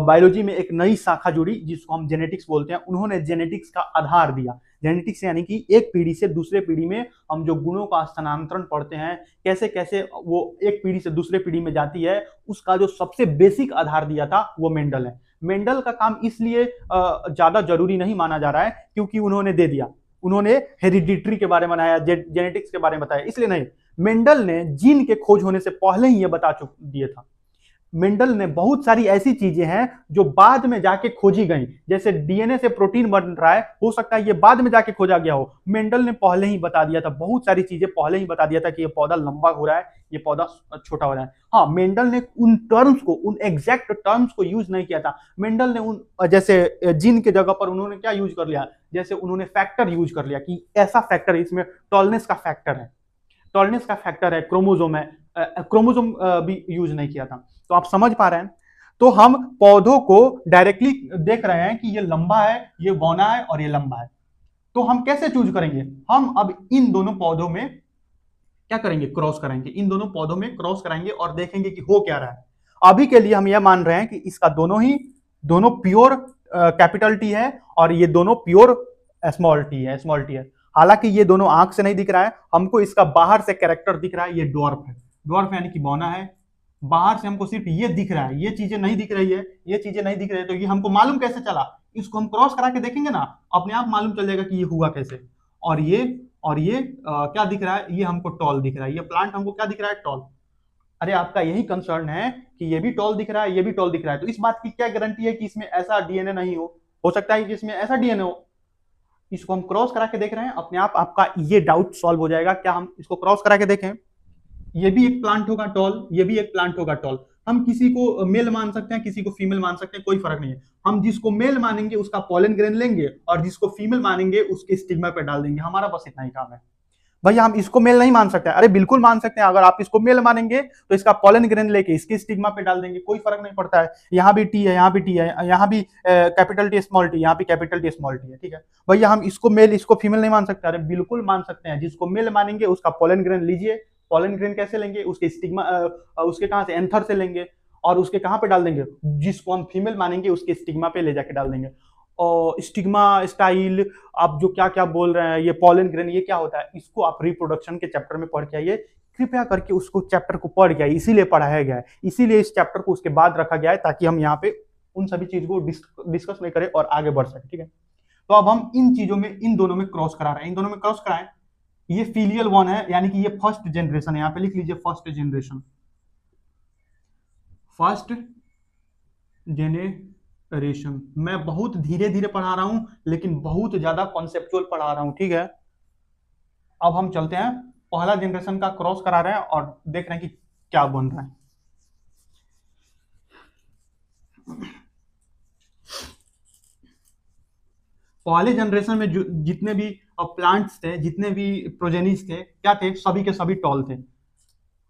S1: बायोलॉजी में एक नई शाखा जुड़ी जिसको हम जेनेटिक्स बोलते हैं। उन्होंने जेनेटिक्स का आधार दिया। जेनेटिक्स यानी कि एक पीढ़ी से दूसरे पीढ़ी में हम जो गुणों का स्थानांतरण पढ़ते हैं, कैसे कैसे वो एक पीढ़ी से दूसरे पीढ़ी में जाती है, उसका जो सबसे बेसिक आधार दिया था वो मेंडल है। मेंडल का काम इसलिए ज्यादा जरूरी नहीं माना जा रहा है क्योंकि उन्होंने दे दिया, उन्होंने हेरिडिटरी के बारे में बताया, जेनेटिक्स के बारे में बताया, इसलिए नहीं। मेंडल ने जीन के खोज होने से पहले ही ये बता दिए था। मेंडल ने बहुत सारी ऐसी चीजें हैं जो बाद में जाके खोजी गई, जैसे डीएनए से प्रोटीन बन रहा है, हो सकता है ये बाद में जाके खोजा गया हो, मेंडल ने पहले ही बता दिया था, बहुत सारी चीजें पहले ही बता दिया था कि ये पौधा लंबा हो रहा है, ये पौधा छोटा हो रहा है। हाँ, मेंडल ने उन टर्म्स को, उन एग्जैक्ट टर्म्स को यूज नहीं किया था। मेंडल ने उन, जैसे जीन के जगह पर उन्होंने क्या यूज कर लिया, जैसे उन्होंने फैक्टर यूज कर लिया कि ऐसा फैक्टर है, इसमें टॉलनेस का फैक्टर है, टॉलनेस का फैक्टर है, क्रोमोसोम है, क्रोमोसोम भी यूज नहीं किया था। तो आप समझ पा रहे हैं। तो हम पौधों को डायरेक्टली देख रहे हैं कि ये लंबा है, ये बौना है और ये लंबा है। तो हम कैसे चूज करेंगे, हम अब इन दोनों पौधों में क्या करेंगे, क्रॉस कराएंगे, इन दोनों पौधों में क्रॉस कराएंगे और देखेंगे कि हो क्या रहा है। अभी के लिए हम यह मान रहे हैं कि इसका दोनों प्योर कैपिटल टी है और ये दोनों प्योर स्मॉल टी है। हालांकि ये दोनों आंख से नहीं दिख रहा है, हमको इसका बाहर से कैरेक्टर दिख रहा है, ये ड्वार्फ है, ड्वार्फ यानी कि बौना है। बाहर से हमको सिर्फ ये दिख रहा है, ये चीजें नहीं दिख रही है, ये चीजें नहीं दिख रही है। तो ये हमको मालूम कैसे चला, इसको हम क्रॉस करा के देखेंगे ना, अपने आप मालूम चल जाएगा कि ये हुआ कैसे। और ये क्या दिख रहा है, ये हमको टॉल दिख रहा है, ये प्लांट हमको क्या दिख रहा है, टॉल। अरे आपका यही कंसर्न है कि ये भी टॉल दिख रहा है, ये भी टॉल दिख रहा है, तो इस बात की क्या गारंटी है कि इसमें ऐसा डीएनए नहीं हो सकता है कि इसमें ऐसा डीएनए हो। इसको हम क्रॉस करा के देख रहे हैं, अपने आप आपका ये डाउट सॉल्व हो जाएगा। क्या हम इसको क्रॉस करा के देखें, ये भी एक प्लांट होगा टॉल, ये भी एक प्लांट होगा टॉल। हम किसी को मेल मान सकते हैं, किसी को फीमेल मान सकते हैं, कोई फर्क नहीं है। हम जिसको मेल मानेंगे उसका पॉलन ग्रेन लेंगे और जिसको फीमेल मानेंगे उसके स्टिग्मा पे डाल देंगे, हमारा बस इतना ही काम है। भैया हम इसको मेल नहीं मान सकते, अरे बिल्कुल मान सकते हैं। अगर आप इसको मेल मानेंगे तो इसका पॉलन ग्रेन लेके इसके स्टिग्मा पे डाल देंगे, कोई फर्क नहीं पड़ता है। यहाँ भी टी है, यहाँ भी टी है, यहाँ भी कैपिटल टी स्मॉल टी, यहाँ भी कैपिटल टी स्मॉल टी है, ठीक है। भैया हम इसको मेल इसको फीमेल नहीं मान सकते, अरे बिल्कुल मान सकते हैं। जिसको मेल मानेंगे उसका पॉलन ग्रेन लीजिए, पॉलन ग्रेन कैसे लेंगे, उसके स्टिग्मा, उसके कहाँ से, एंथर से लेंगे और उसके कहाँ पे डाल देंगे, जिसको हम फीमेल मानेंगे उसके स्टिग्मा पे ले जाके डाल देंगे। और स्टिग्मा, स्टाइल, आप जो क्या क्या बोल रहे हैं, ये पॉलन ग्रेन, ये क्या होता है, इसको आप रिप्रोडक्शन के चैप्टर में पढ़ के आइए, कृपया करके उसको चैप्टर को पढ़ के आइए, इसीलिए पढ़ाया गया है, इसीलिए इस चैप्टर को उसके बाद रखा गया है ताकि हम यहाँ पे उन सभी चीज को डिस्कस नहीं करें और आगे बढ़ सके, ठीक है। तो अब हम इन चीजों में, इन दोनों में क्रॉस करा रहे हैं, इन दोनों में क्रॉस कराएं। ये फीलियल वन है, यानी कि ये फर्स्ट जनरेशन है। यहां पे लिख लीजिए फर्स्ट जनरेशन, फर्स्ट जेनेरेशन। मैं बहुत धीरे धीरे पढ़ा रहा हूं, लेकिन बहुत ज्यादा कॉन्सेप्चुअल पढ़ा रहा हूं, ठीक है। अब हम चलते हैं, पहला जनरेशन का क्रॉस करा रहे हैं और देख रहे हैं कि क्या बन रहा है। पहले जनरेशन में जो जितने भी प्लांट्स थे, जितने भी प्रोजेनिस थे, क्या थे, सभी के सभी टॉल थे।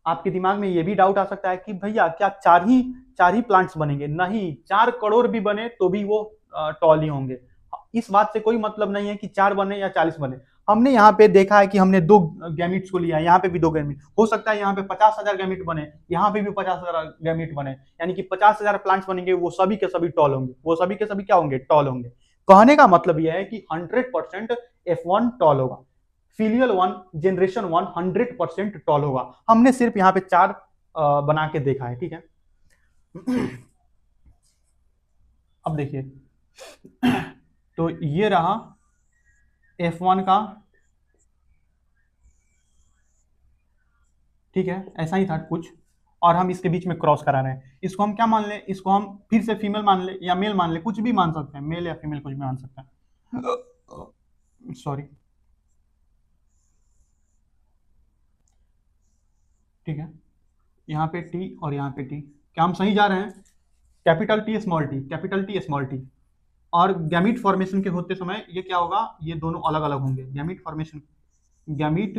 S1: आपके दिमाग में ये भी डाउट आ सकता है कि भैया क्या चार ही प्लांट्स बनेंगे? नहीं, 4 करोड़ भी बने तो भी वो टॉल ही होंगे। इस बात से कोई मतलब नहीं है कि 4 बने या 40 बने। हमने यहाँ पे देखा है कि हमने 2 गैमिट्स को लिया है, यहाँ पे भी 2 गैमिट हो सकता है, यहाँ पे 50,000 गैमिट बने, यहाँ पे भी 50,000 गैमिट बने, यानी कि 50,000 प्लांट्स बनेंगे, वो सभी के सभी टॉल होंगे, वो सभी के सभी क्या होंगे, टॉल होंगे। कहने का मतलब यह है कि 100% F1 टॉल होगा, फीलियल वन जनरेशन 1 100% टॉल होगा। हमने सिर्फ यहाँ पे 4 बना के देखा है, ठीक है। अब देखिए, तो ये रहा F1 का, ठीक है, ऐसा ही था कुछ, और हम इसके बीच में क्रॉस करा रहे हैं। इसको हम क्या मान लें, इसको हम फिर से फीमेल मान ले या मेल मान ले, कुछ भी मान सकते हैं, मेल या फीमेल कुछ भी मान सकते हैं, सॉरी, ठीक है। यहाँ पे टी और यहाँ पे टी, क्या हम सही जा रहे हैं? Capital T small T, capital T small T. और गैमीट फॉर्मेशन के होते समय ये क्या होगा, ये दोनों अलग अलग होंगे। Gamete formation, gamete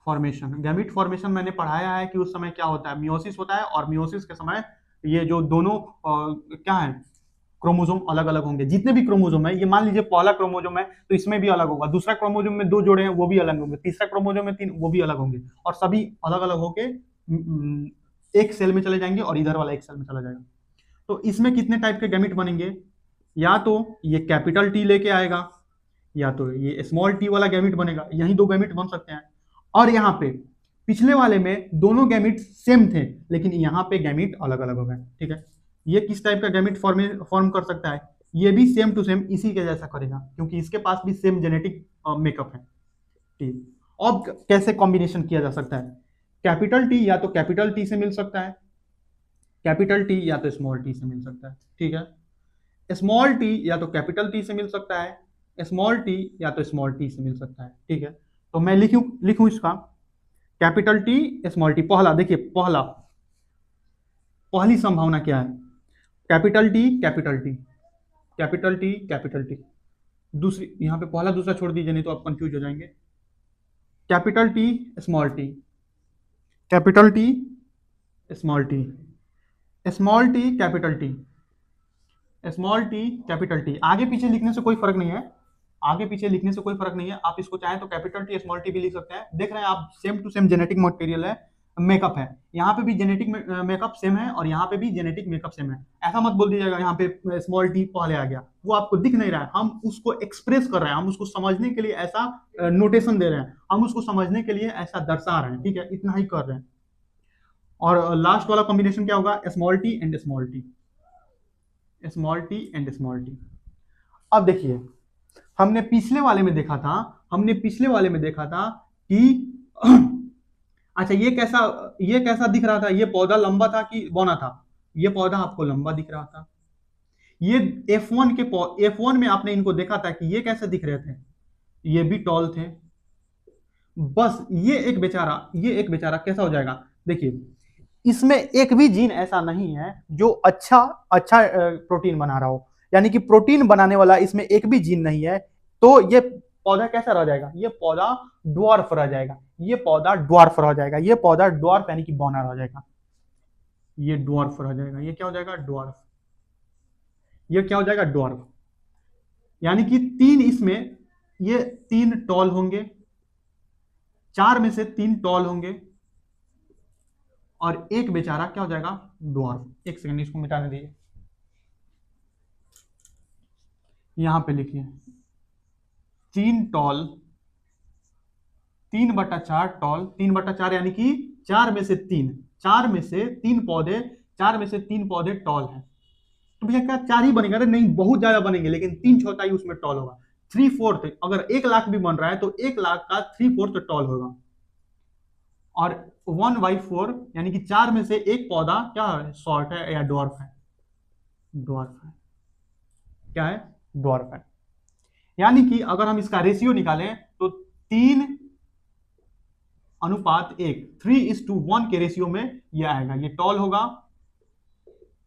S1: gamete formation मैंने पढ़ाया है कि उस समय क्या होता है, मियोसिस होता है, और मियोसिस के समय ये जो दोनों क्या है, क्रोमोसोम अलग अलग होंगे। जितने भी क्रोमोसोम है, ये मान लीजिए पहला क्रोमोसोम है तो इसमें भी अलग होगा, दूसरा क्रोमोसोम में 2 जोड़े हैं वो भी अलग होंगे, तीसरा क्रोमोसोम में 3 वो भी अलग होंगे, और सभी अलग अलग होके एक सेल में चले जाएंगे और इधर वाला एक सेल में चला जाएगा। तो इसमें कितने टाइप के गैमीट बनेंगे, या तो ये कैपिटल टी लेके आएगा, या तो ये स्मॉल टी वाला गैमीट बनेगा, यही 2 गैमीट बन सकते हैं। और यहाँ पे पिछले वाले में दोनों गैमीट सेम थे, लेकिन यहाँ पे गैमीट अलग अलग हो गए, ठीक है। ये किस टाइप का गैमीट फॉर्म कर सकता है, ये भी सेम टू सेम इसी के जैसा करेगा, क्योंकि इसके पास भी सेम जेनेटिक मेकअप है, ठीक। अब कैसे कॉम्बिनेशन किया जा सकता है, कैपिटल टी या तो कैपिटल टी से मिल सकता है, कैपिटल टी या तो स्मॉल टी से मिल सकता है, ठीक है। स्मॉल टी या तो कैपिटल टी से मिल सकता है, स्मॉल टी या तो स्मॉल टी से मिल सकता है, ठीक है। तो मैं लिखूं इसका कैपिटल टी स्मॉल टी। पहला देखिए, पहली संभावना क्या है, capital T capital T, capital T capital T. दूसरी, यहां पे पहला दूसरा छोड़ दीजिए, नहीं तो आप कंफ्यूज हो जाएंगे। Capital T small T, capital T small T, small T capital T, small T capital T. आगे पीछे लिखने से कोई फर्क नहीं है, आगे पीछे लिखने से कोई फर्क नहीं है। आप इसको चाहें तो कैपिटल टी स्मॉल टी भी लिख सकते हैं। देख रहे हैं आप, same to same genetic material है, मेकअप है, यहाँ पे भी जेनेटिक मेकअप सेम है और यहाँ पे भी जेनेटिक मेकअप सेम है। ऐसा मत बोल दीजिएगा यहाँ पे स्मॉल टी पहले आ गया, वो आपको दिख नहीं रहा है, हम उसको एक्सप्रेस कर रहे हैं, हम उसको समझने के लिए ऐसा नोटेशन दे रहे हैं, हम उसको समझने के लिए ऐसा दर्शा रहे हैं, ठीक है, इतना ही कर रहे हैं। और लास्ट वाला कॉम्बिनेशन क्या होगा, small T and small T, small T and small T. अब देखिए, हमने पिछले वाले में देखा था, कि अच्छा, ये कैसा दिख रहा था, ये पौधा लंबा था कि बौना था, ये पौधा आपको लंबा दिख रहा था। ये F1 में आपने इनको देखा था कि ये कैसे दिख रहे थे, ये भी टॉल थे। बस ये एक बेचारा कैसा हो जाएगा, देखिए, इसमें एक भी जीन ऐसा नहीं है जो अच्छा प्रोटीन बना रहा हो, यानी कि प्रोटीन बनाने वाला इसमें एक भी जीन नहीं है। तो ये पौधा कैसा रह जाएगा, ये पौधा ड्वार्फ रह जाएगा, ये पौधा ड्वार्फ रह जाएगा, ये पौधा ड्वार्फ यानी कि बौना रह जाएगा, ये ड्वार्फ रह जाएगा। ये क्या हो जाएगा, ड्वार्फ। ये क्या हो जाएगा, ड्वार्फ। यानी कि 3 इसमें, ये 3 टॉल होंगे, 4 में से 3 टॉल होंगे, और एक बेचारा क्या हो जाएगा, ड्वार्फ। एक सेकंड, इसको मिटाने दीजिए, यहां पे लिखिए 3 टॉल, 3/4 टॉल, 3/4 यानी कि 4 में से 3, 4 में से 3 पौधे, 4 में से 3 पौधे टॉल हैं। तो भैया क्या 4 ही बनेगा? अरे नहीं, बहुत ज्यादा बनेंगे, लेकिन 3/4 उसमें टॉल होगा। 3/4, अगर 1 लाख भी बन रहा है तो 1 लाख का 3/4 टॉल होगा। और 1/4 यानी कि 4 में से एक पौधा क्या है, शॉर्ट है या ड्वार्फ है, ड्वार्फ है, क्या है, ड्वार्फ है। यानी कि अगर हम इसका रेशियो निकालें तो 3:1, 3:1 के रेशियो में ये आएगा। ये टॉल होगा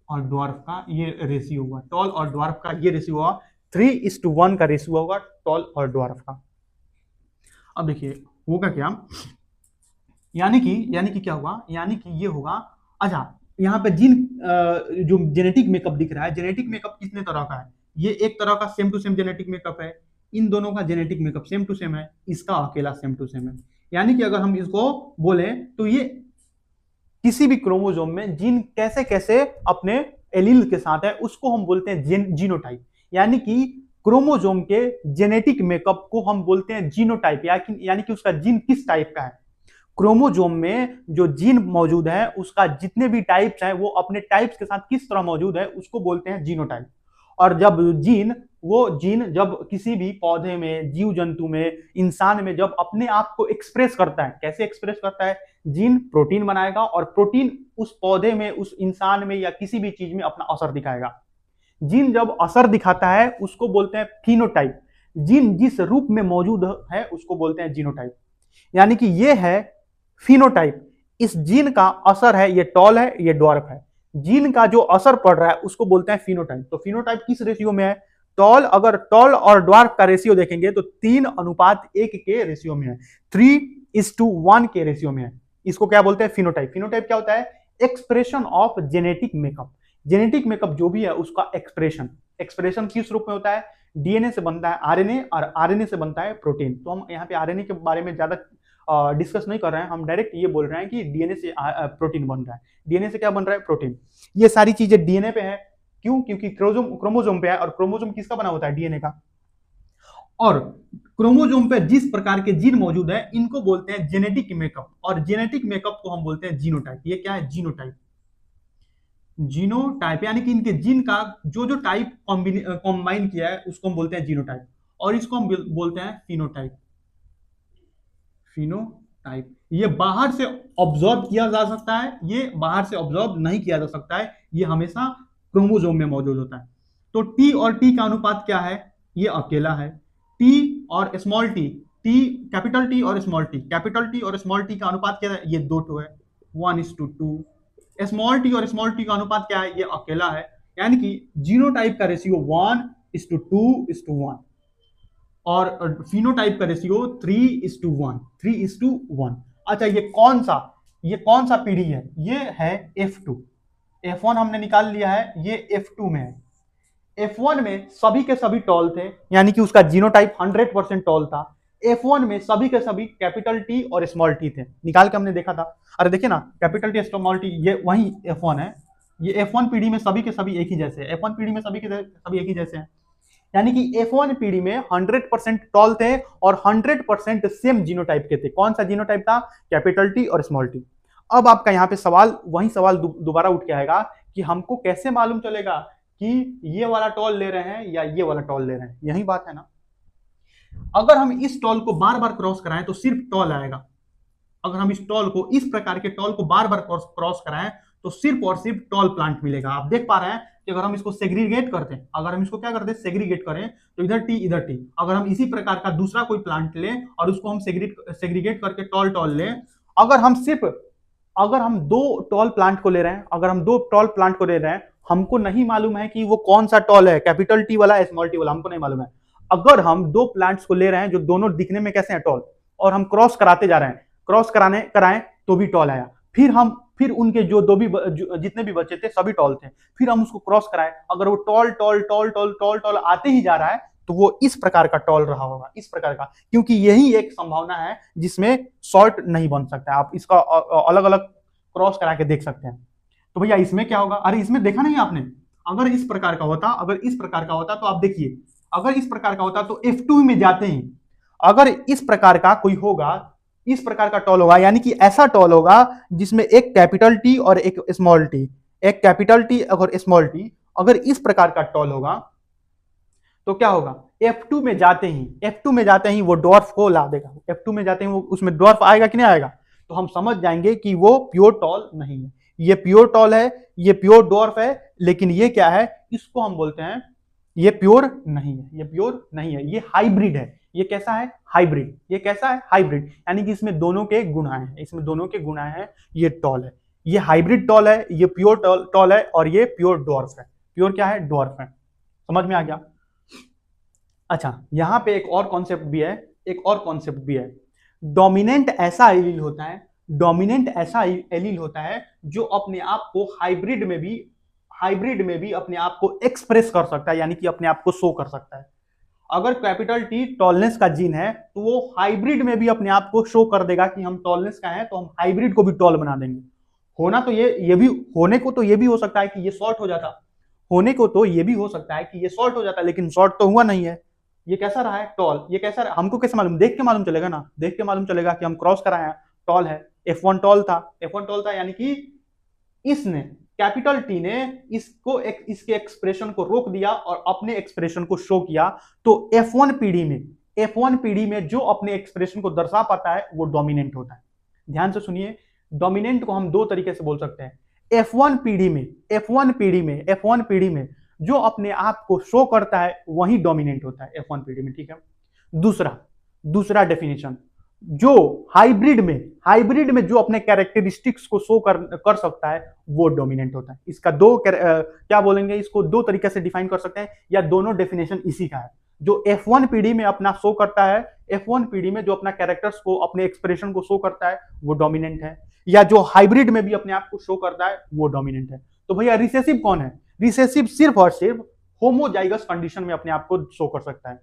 S1: और ड्वार्फ का ये रेशियो हुआ, टॉल और ड्वार्फ का ये रेशियो हुआ, 3:1 का रेशियो होगा टॉल और ड्वार्फ का। अब देखिए होगा क्या, यानी कि क्या हुआ, यानी कि ये होगा, अच्छा यहाँ पे जीन जो जेनेटिक मेकअप दिख रहा है, जेनेटिक मेकअप कितने तरह का है, ये एक तरह का same to same genetic makeup है, इन दोनों का genetic makeup same to same है, इसका अकेला सेम टू सेम है। यानी कि अगर हम इसको बोले तो ये किसी भी क्रोमोसोम में जीन कैसे कैसे अपने एलील के साथ है उसको हम बोलते हैं जीनोटाइप। यानी कि क्रोमोसोम के जेनेटिक मेकअप को हम बोलते हैं जीनोटाइप, यानी कि उसका जीन किस टाइप का है। क्रोमोसोम में जो जीन मौजूद है उसका जितने भी टाइप्स हैं वो अपने टाइप्स के साथ किस तरह मौजूद है उसको बोलते हैं जीनोटाइप। और जब जीन जब किसी भी पौधे में, जीव जंतु में, इंसान में जब अपने आप को एक्सप्रेस करता है, कैसे एक्सप्रेस करता है, जीन प्रोटीन बनाएगा और प्रोटीन उस पौधे में, उस इंसान में या किसी भी चीज में अपना असर दिखाएगा। जीन जब असर दिखाता है उसको बोलते हैं फिनोटाइप। जीन जिस रूप में मौजूद है उसको बोलते हैं जीनोटाइप। यानी कि ये है फिनोटाइप, इस जीन का असर है, ये टॉल है, ये ड्वार्फ है। जीन का जो असर पड़ रहा है उसको बोलते हैं फिनोटाइप। तो फिनोटाइप किस रेशियो में है, टॉल, अगर टॉल और ड्वार्फ का रेशियो देखेंगे तो 3:1 के रेशियो में है, 3:1 के रेशियो में है। इसको क्या बोलते हैं, फिनोटाइप। फिनोटाइप क्या होता है, expression of genetic makeup. Genetic makeup जो भी है उसका एक्सप्रेशन किस रूप में होता है, डीएनए से बनता है आरएनए और आरएनए से बनता है प्रोटीन। तो हम यहाँ पे आरएनए के बारे में ज्यादा डिस्कस नहीं कर रहे हैं, हम डायरेक्ट ये बोल रहे हैं कि डीएनए से प्रोटीन बन रहा है। डीएनए से क्या बन रहा है, प्रोटीन। ये सारी चीजें डीएनए पे है, क्यों, क्योंकि क्रोमोसोम पे है, और क्रोमोसोम किसका बना होता है, डीएनए का। और क्रोमोसोम पे जिस प्रकार के जीन मौजूद है इनको बोलते हैं जेनेटिक मेकअप, और जेनेटिक मेकअप को हम बोलते हैं जीनोटाइप। ये क्या है, जीनोटाइप। जीनोटाइप यानी कि इनके जीन का जो जो टाइप कॉम्बाइन किया है उसको हम बोलते हैं जीनोटाइप, और इसको हम बोलते हैं फिनोटाइप। फिनोटाइप ये बाहर से ऑब्जर्व किया जा सकता है, ये बाहर से ऑब्जर्व नहीं किया जा सकता है, ये हमेशा क्रोमोसोम में मौजूद होता है। तो टी और टी का अनुपात क्या है, ये अकेला है। टी और स्मॉल टी, कैपिटल टी और स्मॉल टी, कैपिटल टी और स्मॉल टी का अनुपात क्या है, ये 2 है, 1:2। स्मॉल टी और स्मॉल टी का अनुपात क्या है, ये अकेला है। यानी कि जीनोटाइप का रेशियो 1:2:1 और फिनोटाइप का रेशियो 3:1। अच्छा ये कौन सा पीढ़ी है, ये है F2। F1 हमने निकाल लिया है, ये F2 में है। F1 में सभी के सभी टॉल थे, यानी कि उसका जीनोटाइप 100% टॉल था। F1 में सभी के सभी कैपिटल टी और स्मॉल टी थे, निकाल के हमने देखा था। अरे देखिए ना, कैपिटल टी स्मॉल टी, ये वही F1 है। ये F1 पीढ़ी में सभी के सभी एक ही जैसे हैं, F1 पीढ़ी में सभी के सभी एक ही जैसे हैं। यानी कि F1 पीढ़ी में 100% टॉल थे और 100% सेम जीनोटाइप के थे। कौन सा जीनोटाइप था, कैपिटल टी और स्मॉल टी। अब आपका यहाँ पे वही सवाल दोबारा उठ के आएगा कि हमको कैसे मालूम चलेगा कि ये वाला टॉल ले रहे हैं या ये वाला टॉल ले रहे हैं। यही बात है ना, अगर हम इस टॉल को बार बार क्रॉस कराएं तो सिर्फ टॉल आएगा। अगर हम इस टॉल को, इस प्रकार के टॉल को बार बार क्रॉस कराएं तो सिर्फ और सिर्फ टॉल प्लांट मिलेगा। आप देख पा रहे हैं कि अगर हम इसको सेग्रीगेट करते हैं, अगर हम इसको क्या करते हैं, सेग्रीगेट करें, तो इधर टी इधर टी। अगर हम इसी प्रकार का दूसरा कोई प्लांट लें और उसको हम सेग्रीगेट करके टॉल लें, अगर हम 2 टॉल प्लांट को ले रहे हैं, अगर हम 2 टॉल प्लांट को ले रहे हैं, हमको नहीं मालूम है कि वो कौन सा टॉल है, कैपिटल टी वाला स्मॉल टी वाला, हमको नहीं मालूम है। अगर हम 2 प्लांट्स को ले रहे हैं जो दोनों दिखने में कैसे हैं, टॉल, और हम क्रॉस कराते जा रहे हैं, क्रॉस कराएं तो भी टॉल आया, फिर उनके जो जितने भी बच्चे थे सभी टॉल थे, फिर हम उसको क्रॉस कराएं, अगर वो टॉल आते ही जा रहा है तो वो इस प्रकार का टॉल रहा होगा, इस प्रकार का, क्योंकि यही एक संभावना है जिसमें शॉर्ट नहीं बन सकता है। आप इसका अलग अलग क्रॉस करा के देख सकते हैं। तो भैया इसमें क्या होगा, अरे इसमें देखा नहीं आपने, अगर इस प्रकार का होता तो आप देखिए, अगर इस प्रकार का होता तो F2 में जाते ही, अगर इस प्रकार का कोई होगा, इस प्रकार का टॉल होगा, यानी कि ऐसा टॉल होगा जिसमें एक कैपिटल टी और एक स्मॉल टी, एक कैपिटल टी और स्मॉल टी, अगर इस प्रकार का टॉल होगा तो क्या होगा, F2 में जाते ही वो डॉर्फ को ला देगा, F2 में जाते ही वो उसमें डॉर्फ आएगा कि नहीं आएगा, तो हम समझ जाएंगे कि वो प्योर टॉल नहीं है, ये प्योर टॉल है, ये प्योर डॉर्फ है, लेकिन ये क्या है, इसको हम बोलते हैं ये प्योर नहीं है, ये प्योर नहीं है, ये हाइब्रिड है। ये कैसा है, हाइब्रिड। ये कैसा है, हाइब्रिड, यानी कि इसमें दोनों के गुण हैं, इसमें दोनों के गुण हैं, ये टॉल है, ये हाइब्रिड टॉल है, ये प्योर टॉल है, और ये प्योर डॉर्फ है। प्योर क्या है, डॉर्फ है। समझ में आ गया। अच्छा, यहां पे एक और कॉन्सेप्ट भी है, एक और कॉन्सेप्ट भी है। डोमिनेंट ऐसा एलील होता है, डोमिनेंट ऐसा एलील होता है जो अपने आप को हाइब्रिड में भी अपने आप को एक्सप्रेस कर सकता है, यानी कि अपने आप को शो कर सकता है। अगर कैपिटल टी टॉलनेस का जीन है तो वो हाइब्रिड में भी अपने आप को शो कर देगा कि हम टॉलनेस का है, तो हम हाइब्रिड को भी टॉल बना देंगे। होना तो ये भी, होने को तो ये भी हो सकता है कि ये शॉर्ट हो जाता, होने को तो ये भी हो सकता है कि ये शॉर्ट हो जाता, लेकिन शॉर्ट तो हुआ नहीं है, ये कैसा रहा है, टॉल। ये कैसा रहा, हमको कैसे मालूम, देख के मालूम चलेगा ना, देख के मालूम चलेगा कि हम क्रॉस कराए हैं, टॉल है। F1 टॉल था, F1 टॉल था, यानी कि इसने, कैपिटल टी ने इसके एक्सप्रेशन को रोक दिया और अपने एक्सप्रेशन को शो किया। तो F1 पीढ़ी में जो अपने एक्सप्रेशन को दर्शा पाता है वो डोमिनेंट होता है। ध्यान से सुनिए, डोमिनेंट को हम दो तरीके से बोल सकते हैं। F1 पीढ़ी में जो अपने आप को शो करता है वही डोमिनेंट होता है F1 पीढ़ी में, ठीक है। दूसरा डेफिनेशन, जो हाइब्रिड में जो अपने कैरेक्टरिस्टिक्स को शो कर सकता है वो डोमिनेंट होता है। इसका क्या बोलेंगे, इसको दो तरीके से डिफाइन कर सकते हैं, या दोनों डेफिनेशन इसी का है। जो F1 पीढ़ी में अपना शो करता है, F1 पीढ़ी में जो अपना कैरेक्टर्स को, अपने एक्सप्रेशन को शो करता है वो डोमिनेंट है, या जो हाइब्रिड में भी अपने आप को शो करता है वो डोमिनेंट है। तो भैया रिसेसिव कौन है, रिसेसिव सिर्फ और सिर्फ होमोजाइगस कंडीशन में अपने आप को शो कर सकता है।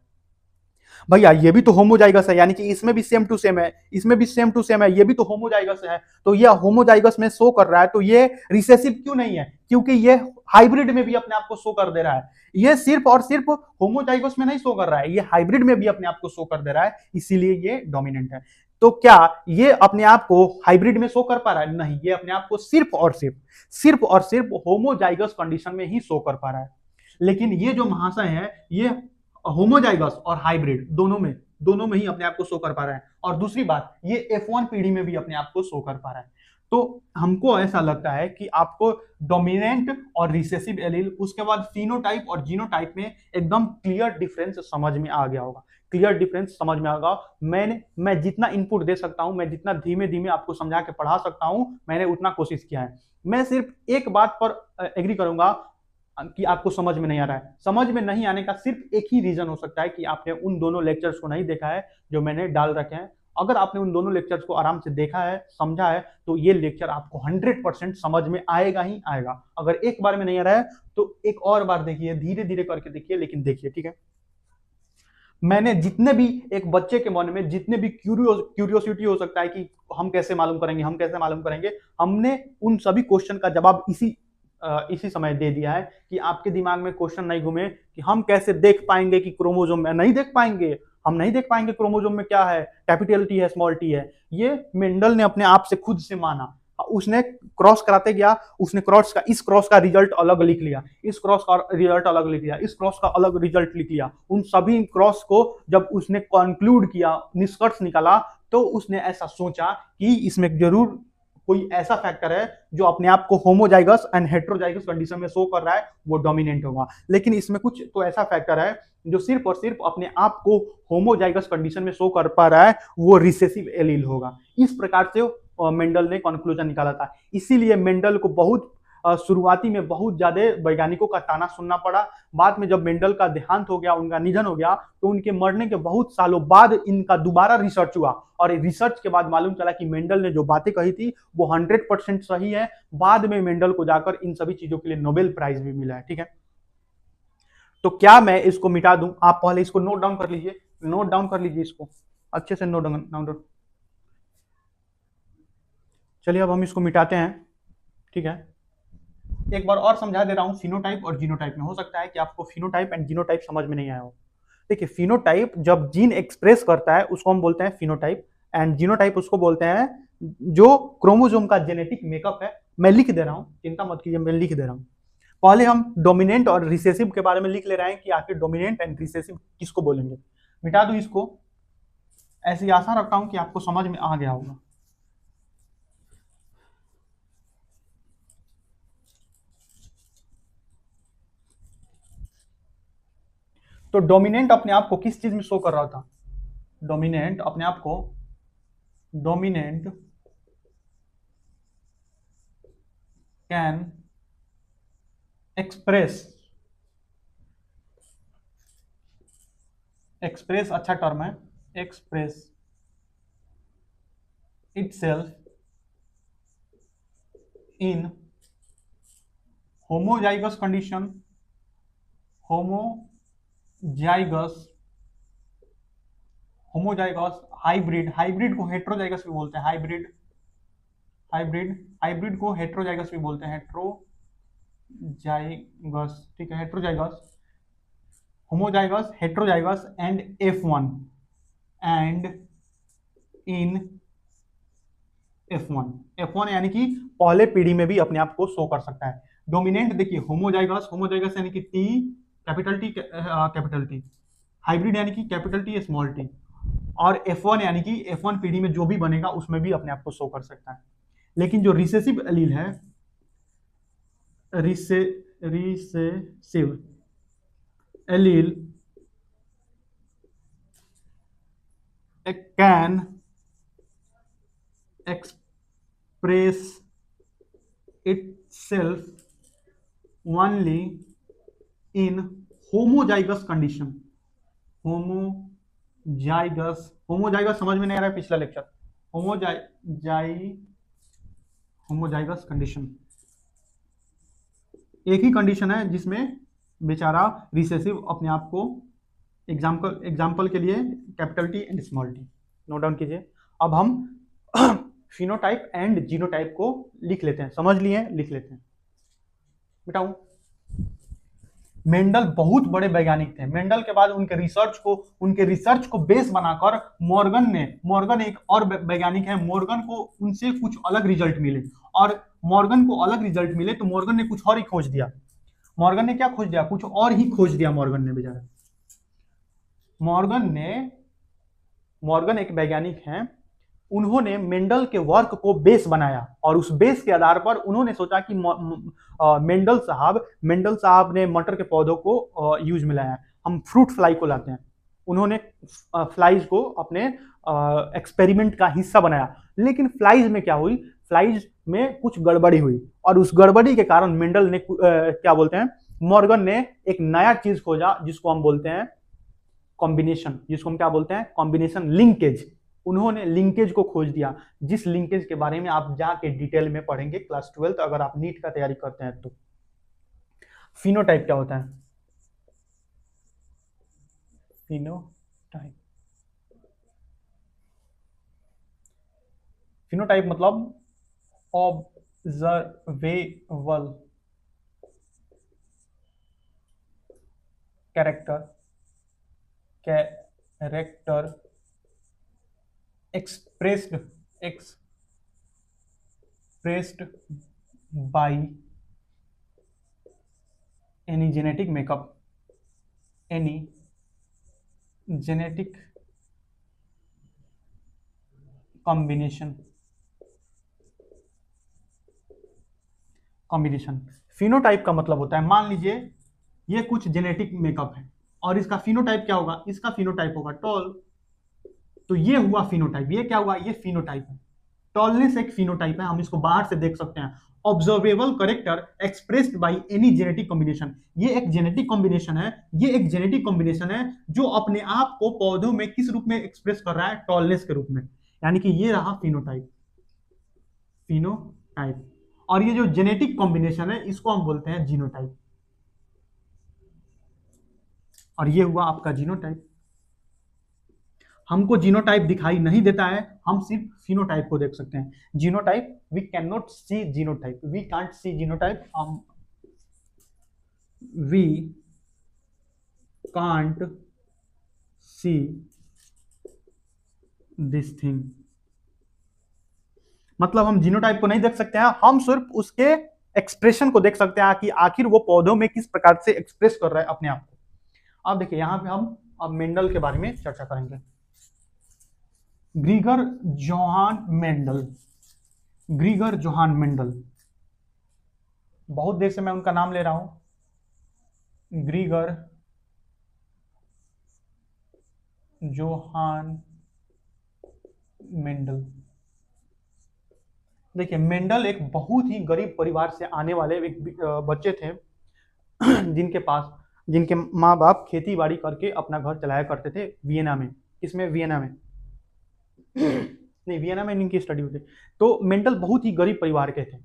S1: भैया ये भी तो होमोजाइगस है, यानी कि इसमें भी सेम टू सेम है, इसमें भी सेम टू सेम है, ये भी तो होमोजाइगस है, तो ये होमोजाइगस में शो कर रहा है, तो ये रिसेसिव क्यों नहीं है, क्योंकि ये हाइब्रिड में भी अपने आप को शो कर दे रहा है। ये सिर्फ और सिर्फ होमोजाइगस में नहीं शो कर रहा है, ये हाइब्रिड में भी अपने आप को शो कर दे रहा है, इसीलिए ये डोमिनेंट है। तो क्या ये अपने आप को हाइब्रिड में शो कर पा रहा है, नहीं, ये अपने आप को सिर्फ और सिर्फ होमोजाइगस कंडीशन में ही शो कर पा रहा है। लेकिन ये जो महाशय है, ये होमोजाइगस और हाइब्रिड दोनों में ही अपने आप को शो कर पा रहा है। और दूसरी बात, ये F1 पीढ़ी में भी अपने आप को शो कर पा रहा है। तो हमको ऐसा लगता है कि आपको डोमिनेंट और रिसेसिव एलील, उसके बाद फिनोटाइप और जीनोटाइप में एकदम क्लियर डिफरेंस समझ में आ गया होगा, क्लियर डिफरेंस समझ में आ गया। मैं जितना इनपुट दे सकता हूं, मैं जितना धीमे धीमे आपको समझा के पढ़ा सकता हूं, मैंने उतना कोशिश किया है। मैं सिर्फ एक बात पर एग्री करूंगा कि आपको समझ में नहीं आ रहा है। समझ में नहीं आने का सिर्फ एक ही रीजन हो सकता है कि आपने उन दोनों लेक्चर्स को नहीं देखा है जो मैंने डाल रखे हैं। अगर आपने उन दोनों लेक्चर्स को आराम से देखा है, समझा है, तो ये लेक्चर आपको 100% समझ में आएगा ही आएगा। अगर एक बार में नहीं आ रहा है तो एक और बार देखिए, धीरे धीरे करके देखिए, लेकिन देखिए, ठीक है। मैंने जितने भी, एक बच्चे के मन में जितने भी क्यूरियोसिटी हो सकता है कि हम कैसे मालूम करेंगे, हमने उन सभी क्वेश्चन का जवाब इसी समय दे दिया है कि आपके दिमाग में क्वेश्चन नहीं घूमे कि हम कैसे देख पाएंगे कि क्रोमोसोम में, नहीं देख पाएंगे, हम नहीं देख पाएंगे क्रोमोसोम में क्या है, कैपिटल टी है, स्मॉल टी है। ये मेंडल ने अपने आप से खुद से माना, उसने क्रॉस कराते गया, उसने इस क्रॉस का रिजल्ट अलग लिख लिया, इस क्रॉस का रिजल्ट अलग लिख लिया, इस क्रॉस का अलग रिजल्ट लिख लिया। उन सभी क्रॉस को जब उसने कंक्लूड किया, निष्कर्ष निकाला, तो उसने ऐसा सोचा कि इसमें जरूर कोई ऐसा फैक्टर है जो अपने आप को होमोजाइगस एंड हेटेरोजाइगस कंडीशन में शो कर रहा है, वो डोमिनेंट होगा। लेकिन इसमें कुछ तो ऐसा फैक्टर है जो सिर्फ और सिर्फ अपने आप को होमोजाइगस कंडीशन में शो कर पा रहा है, वो रिसेसिव एलील होगा। इस प्रकार से मेंडल ने कंक्लूजन निकाला था। इसीलिए मेंडल को बहुत शुरुआती में बहुत ज्यादा वैज्ञानिकों का ताना सुनना पड़ा। बाद में जब मेंडल का देहांत हो गया, उनका निधन हो गया, तो उनके मरने के बहुत सालों बाद इनका दोबारा रिसर्च हुआ, और रिसर्च के बाद मालूम चला कि मेंडल ने जो बातें कही थी वो 100% सही है। बाद में मेंडल को जाकर इन सभी चीजों के लिए नोबेल प्राइज भी मिला है, ठीक है। तो क्या मैं इसको मिटा दूं? आप पहले इसको नोट डाउन कर लीजिए, इसको अच्छे से नोट डाउन। चलिए अब हम इसको मिटाते हैं, ठीक है। एक बार और समझा दे रहा हूं, फिनोटाइप और जीनोटाइप में। हो सकता है कि आपको फिनोटाइप एंड जीनोटाइप समझ में नहीं आया हो। देखिए, फिनोटाइप जब जीन एक्सप्रेस करता है उसको हम बोलते हैं फिनोटाइप, एंड जीनोटाइप उसको बोलते हैं जो क्रोमोसोम का जेनेटिक मेकअप है। मैं लिख दे रहा हूं, चिंता मत कीजिए, मैं लिख दे रहा हूं। पहले हम डोमिनेंट और रिसेसिव के बारे में लिख ले रहे हैं कि आखिर डोमिनेंट एंड रिसेसिव किसको बोलेंगे। मिटा दूं इसको, ऐसी आशा रखता हूं कि आपको समझ में आ गया होगा। तो डोमिनेंट अपने आप को किस चीज में शो कर रहा था? डोमिनेंट अपने आप को, डोमिनेंट कैन एक्सप्रेस, एक्सप्रेस अच्छा टर्म है, एक्सप्रेस इटसेल्फ इन homozygous condition, homozygous, homozygous hybrid, hybrid को हेट्रोजाइगस भी बोलते हैं, हाइब्रिड, हाइब्रिड, हाइब्रिड को हेट्रोजाइगस भी बोलते हैं, हेट्रोजाइगस, ठीक है, heterozygous, homozygous, heterozygous and F1, and in F1, F1 यानी कि पहले पीढ़ी में भी अपने आप को शो कर सकता है। डोमिनेंट देखिए होमोजाइगस, होमोजाइगस यानी कि T capital T capital T, hybrid यानी कि कैपिटल T स्मॉल t, और F1 यानी कि F1 पीढ़ी में जो भी बनेगा उसमें भी अपने आप को शो कर सकता है। लेकिन जो रिसेसिव एलील है, recessive allele can express itself only in homozygous condition, homozygous, homozygous समझ में नहीं आ रहा है पिछला लेक्चर, होमोजाइगस कंडीशन, एक ही कंडीशन है जिसमें बेचारा रिसेसिव अपने आप को, एग्जाम्पल के लिए capital T and small T note down कीजिए। अब हम फिनोटाइप एंड जीनोटाइप को लिख लेते हैं, समझ लिए, लिख लेते हैं। बताऊं, मेंडल बहुत बड़े वैज्ञानिक थे। मेंडल के बाद उनके रिसर्च को बेस बनाकर मॉर्गन एक और वैज्ञानिक है, मॉर्गन को उनसे कुछ अलग रिजल्ट मिले, और मॉर्गन को अलग रिजल्ट मिले तो मॉर्गन ने कुछ और ही खोज दिया। मॉर्गन ने क्या खोज दिया? कुछ और ही खोज दिया मॉर्गन ने, बेचारा मॉर्गन एक वैज्ञानिक हैं, उन्होंने मेंडल के वर्क को बेस बनाया, और उस बेस के आधार पर उन्होंने सोचा कि मेंडल साहब ने मटर के पौधों को यूज में लाया, हम फ्रूट फ्लाई को लाते हैं। उन्होंने फ्लाइज को अपने एक्सपेरिमेंट का हिस्सा बनाया, लेकिन फ्लाइज में क्या हुई? फ्लाइज में कुछ गड़बड़ी हुई, और उस गड़बड़ी के कारण मेंडल ने क्या बोलते हैं, मॉर्गन ने एक नया चीज खोजा जिसको हम बोलते हैं कॉम्बिनेशन, जिसको हम क्या बोलते हैं? Combination, linkage. उन्होंने लिंकेज को खोज दिया, जिस लिंकेज के बारे में आप जाके डिटेल में पढ़ेंगे क्लास 12 अगर आप नीट का तैयारी करते हैं तो। फिनोटाइप क्या होता है? फिनोटाइप मतलब observable character expressed by any genetic makeup, any genetic combination। Phenotype का मतलब होता है, मान लीजिए ये कुछ जेनेटिक मेकअप है और इसका फिनोटाइप क्या होगा? इसका फिनोटाइप होगा टॉल, तो ये हुआ फिनोटाइप। ये क्या हुआ? ये फिनोटाइप है। टॉलनेस एक फिनोटाइप है, हम इसको बाहर से देख सकते हैं। Observable character expressed by any genetic combination, ये एक जेनेटिक कॉम्बिनेशन है, ये एक जेनेटिक कॉम्बिनेशन है जो अपने आप को पौधों में किस रूप में एक्सप्रेस कर रहा है? टॉलनेस के रूप में, यानी कि ये रहा फिनोटाइप। और ये जो जेनेटिक कॉम्बिनेशन है इसको हम बोलते हैं जीनोटाइप, और ये हुआ आपका जीनोटाइप। हमको जीनोटाइप दिखाई नहीं देता है, हम सिर्फ फिनोटाइप को देख सकते हैं। Genotype, we can not see genotype, we can't see genotype, we can't see this thing, मतलब हम जीनोटाइप को नहीं देख सकते हैं, हम सिर्फ उसके एक्सप्रेशन को देख सकते हैं कि आखिर वो पौधों में किस प्रकार से एक्सप्रेस कर रहा है अपने आप को। अब देखिए यहाँ पे हम अब मेंडल के बारे में चर्चा करेंगे। ग्रीगर जोहान मेंडल, ग्रीगर जोहान मेंडल, बहुत देर से मैं उनका नाम ले रहा हूं, ग्रीगर जोहान मेंडल। देखिए मेंडल एक बहुत ही गरीब परिवार से आने वाले एक बच्चे थे जिनके माँ बाप खेती बाड़ी करके अपना घर चलाया करते थे वियना में। इसमें वियना में नहीं, वियना में इनकी स्टडी हुई थी। तो मेंडल बहुत ही गरीब परिवार के थे।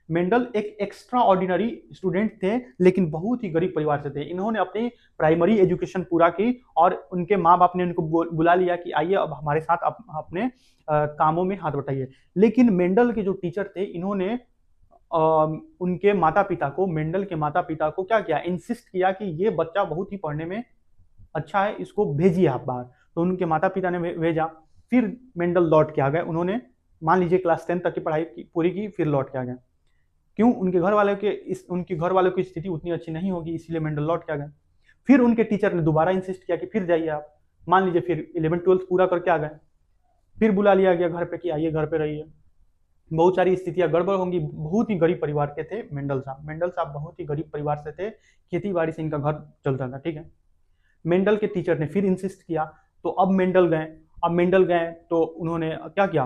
S1: मेंडल एक एक्स्ट्रा ऑर्डिनरी स्टूडेंट थे, लेकिन बहुत ही गरीब परिवार से थे। इन्होंने अपनी प्राइमरी एजुकेशन पूरा की और उनके माँ बाप ने उनको बुला लिया कि आइए अब हमारे साथ अपने कामों में हाथ बटाइए। लेकिन मेंडल के जो टीचर थे, इन्होंने उनके माता पिता को, मेंडल के माता पिता को क्या किया, इंसिस्ट किया कि ये बच्चा बहुत ही पढ़ने में अच्छा है, इसको भेजिए आप बाहर। तो उनके माता पिता ने भेजा। फिर मेंडल लौट के आ गए। उन्होंने मान लीजिए क्लास 10 तक की पढ़ाई पूरी की, फिर लौट के आ गए। क्यों? उनके घर वालों की स्थिति उतनी अच्छी नहीं होगी, इसलिए मेंडल लौट के आ गए। फिर उनके टीचर ने दोबारा इंसिस्ट किया कि फिर जाइए आप। मान लीजिए फिर 11th-12th पूरा करके आ गए, फिर बुला लिया गया घर पे कि आइए घर पे रहिए। बहुत सारी स्थितियां गड़बड़ होंगी। बहुत ही गरीब परिवार के थे मेंडल साहब। मेंडल साहब बहुत ही गरीब परिवार से थे, खेती बाड़ी से इनका घर चलता था, ठीक है। मेंडल के टीचर ने फिर इंसिस्ट किया, तो अब मेंडल गए तो उन्होंने क्या किया,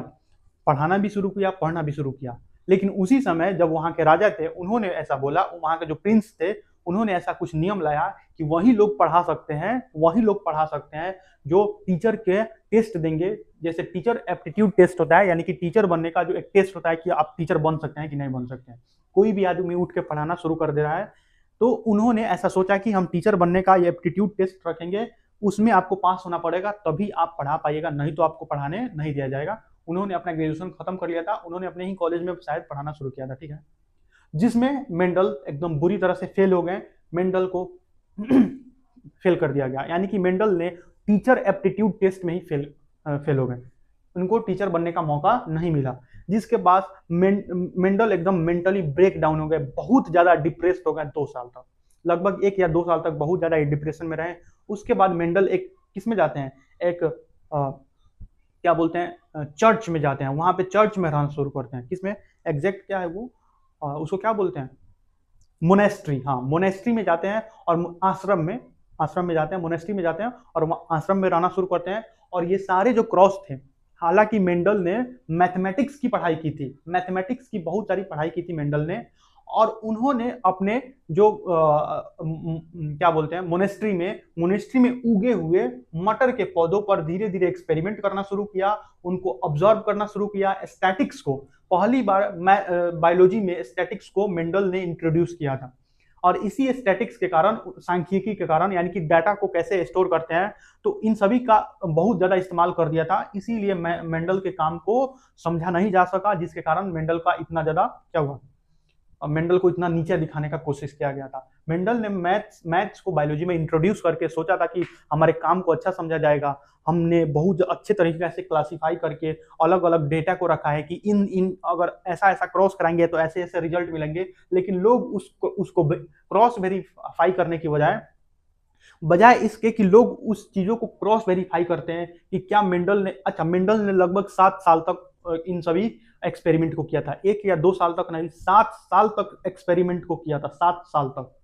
S1: पढ़ाना भी शुरू किया, पढ़ना भी शुरू किया। लेकिन उसी समय जब वहां के राजा थे, उन्होंने ऐसा बोला, वहां के जो प्रिंस थे, उन्होंने ऐसा कुछ नियम लाया कि वही लोग पढ़ा सकते हैं जो टीचर के टेस्ट देंगे। जैसे टीचर एप्टीट्यूड टेस्ट होता है, यानी कि टीचर बनने का जो एक टेस्ट होता है कि आप टीचर बन सकते हैं कि नहीं बन सकते हैं। कोई भी आदमी उठ के पढ़ाना शुरू कर दे रहा है, तो उन्होंने ऐसा सोचा कि हम टीचर बनने का ये एप्टीट्यूड टेस्ट रखेंगे, उसमें आपको पास होना पड़ेगा, तभी आप पढ़ा पाइएगा, नहीं तो आपको पढ़ाने नहीं दिया जाएगा। उन्होंने अपना ग्रेजुएशन खत्म कर लिया था, उन्होंने अपने ही कॉलेज में शायद पढ़ाना शुरू किया था, ठीक है। जिसमें मेंडल एकदम बुरी तरह से फेल हो गए। मेंडल को फेल कर दिया गया, यानी कि मेंडल ने टीचर एप्टीट्यूड टेस्ट में ही फेल हो गए। उनको टीचर बनने का मौका नहीं मिला, जिसके बाद मेंडल एकदम मेंटली ब्रेक डाउन हो गए, बहुत ज्यादा डिप्रेस्ड हो गए। 2 साल तक, लगभग 1 या 2 साल तक बहुत ज्यादा डिप्रेशन में रहे। उसके बाद मेंडल एक किस में जाते हैं, एक क्या बोलते हैं, चर्च में जाते हैं। वहां पे चर्च में रहना शुरू करते हैं। किसमें एग्जैक्ट क्या है वो, उसको क्या बोलते हैं, मोनेस्ट्री। हाँ, मोनेस्ट्री में जाते हैं और आश्रम में जाते हैं, मोनेस्ट्री में जाते हैं और आश्रम में रहना शुरू करते हैं। और ये सारे जो क्रॉस थे, हालांकि मेंडल ने मैथमेटिक्स की पढ़ाई की थी, मैथमेटिक्स की बहुत सारी पढ़ाई की थी मेंडल ने, और उन्होंने अपने जो क्या बोलते हैं, मोनेस्ट्री में उगे हुए मटर के पौधों पर धीरे धीरे एक्सपेरिमेंट करना शुरू किया, उनको ऑब्जर्व करना शुरू किया। स्टैटिक्स को पहली बार बायोलॉजी में स्टैटिक्स को मेंडल ने इंट्रोड्यूस किया था। और इसी स्टैटिक्स के कारण, सांख्यिकी के कारण, यानी कि डाटा को कैसे स्टोर करते हैं, तो इन सभी का बहुत ज्यादा इस्तेमाल कर दिया था। इसीलिए मेंडल के काम को समझा नहीं जा सका, जिसके कारण मेंडल का इतना ज्यादा क्या हुआ, मेंडल को इतना नीचे दिखाने का कोशिश किया गया था। मेंडल ने मैथ्स को बायोलॉजी में इंट्रोड्यूस करके सोचा था कि हमारे काम को अच्छा समझा जाएगा। हमने बहुत अच्छे तरीके से क्लासिफाई करके अलग अलग डेटा को रखा है कि इन अगर ऐसा ऐसा क्रॉस कराएंगे तो ऐसे ऐसे रिजल्ट मिलेंगे। लेकिन लोग उसको क्रॉस वेरीफाई करने की बजाय इसके कि लोग उस चीजों को क्रॉस वेरीफाई करते हैं कि क्या मेंडल ने लगभग 7 साल तक इन सभी एक्सपेरिमेंट को किया था। 1 या 2 साल तक नहीं, 7 साल तक एक्सपेरिमेंट को किया था, 7 साल तक।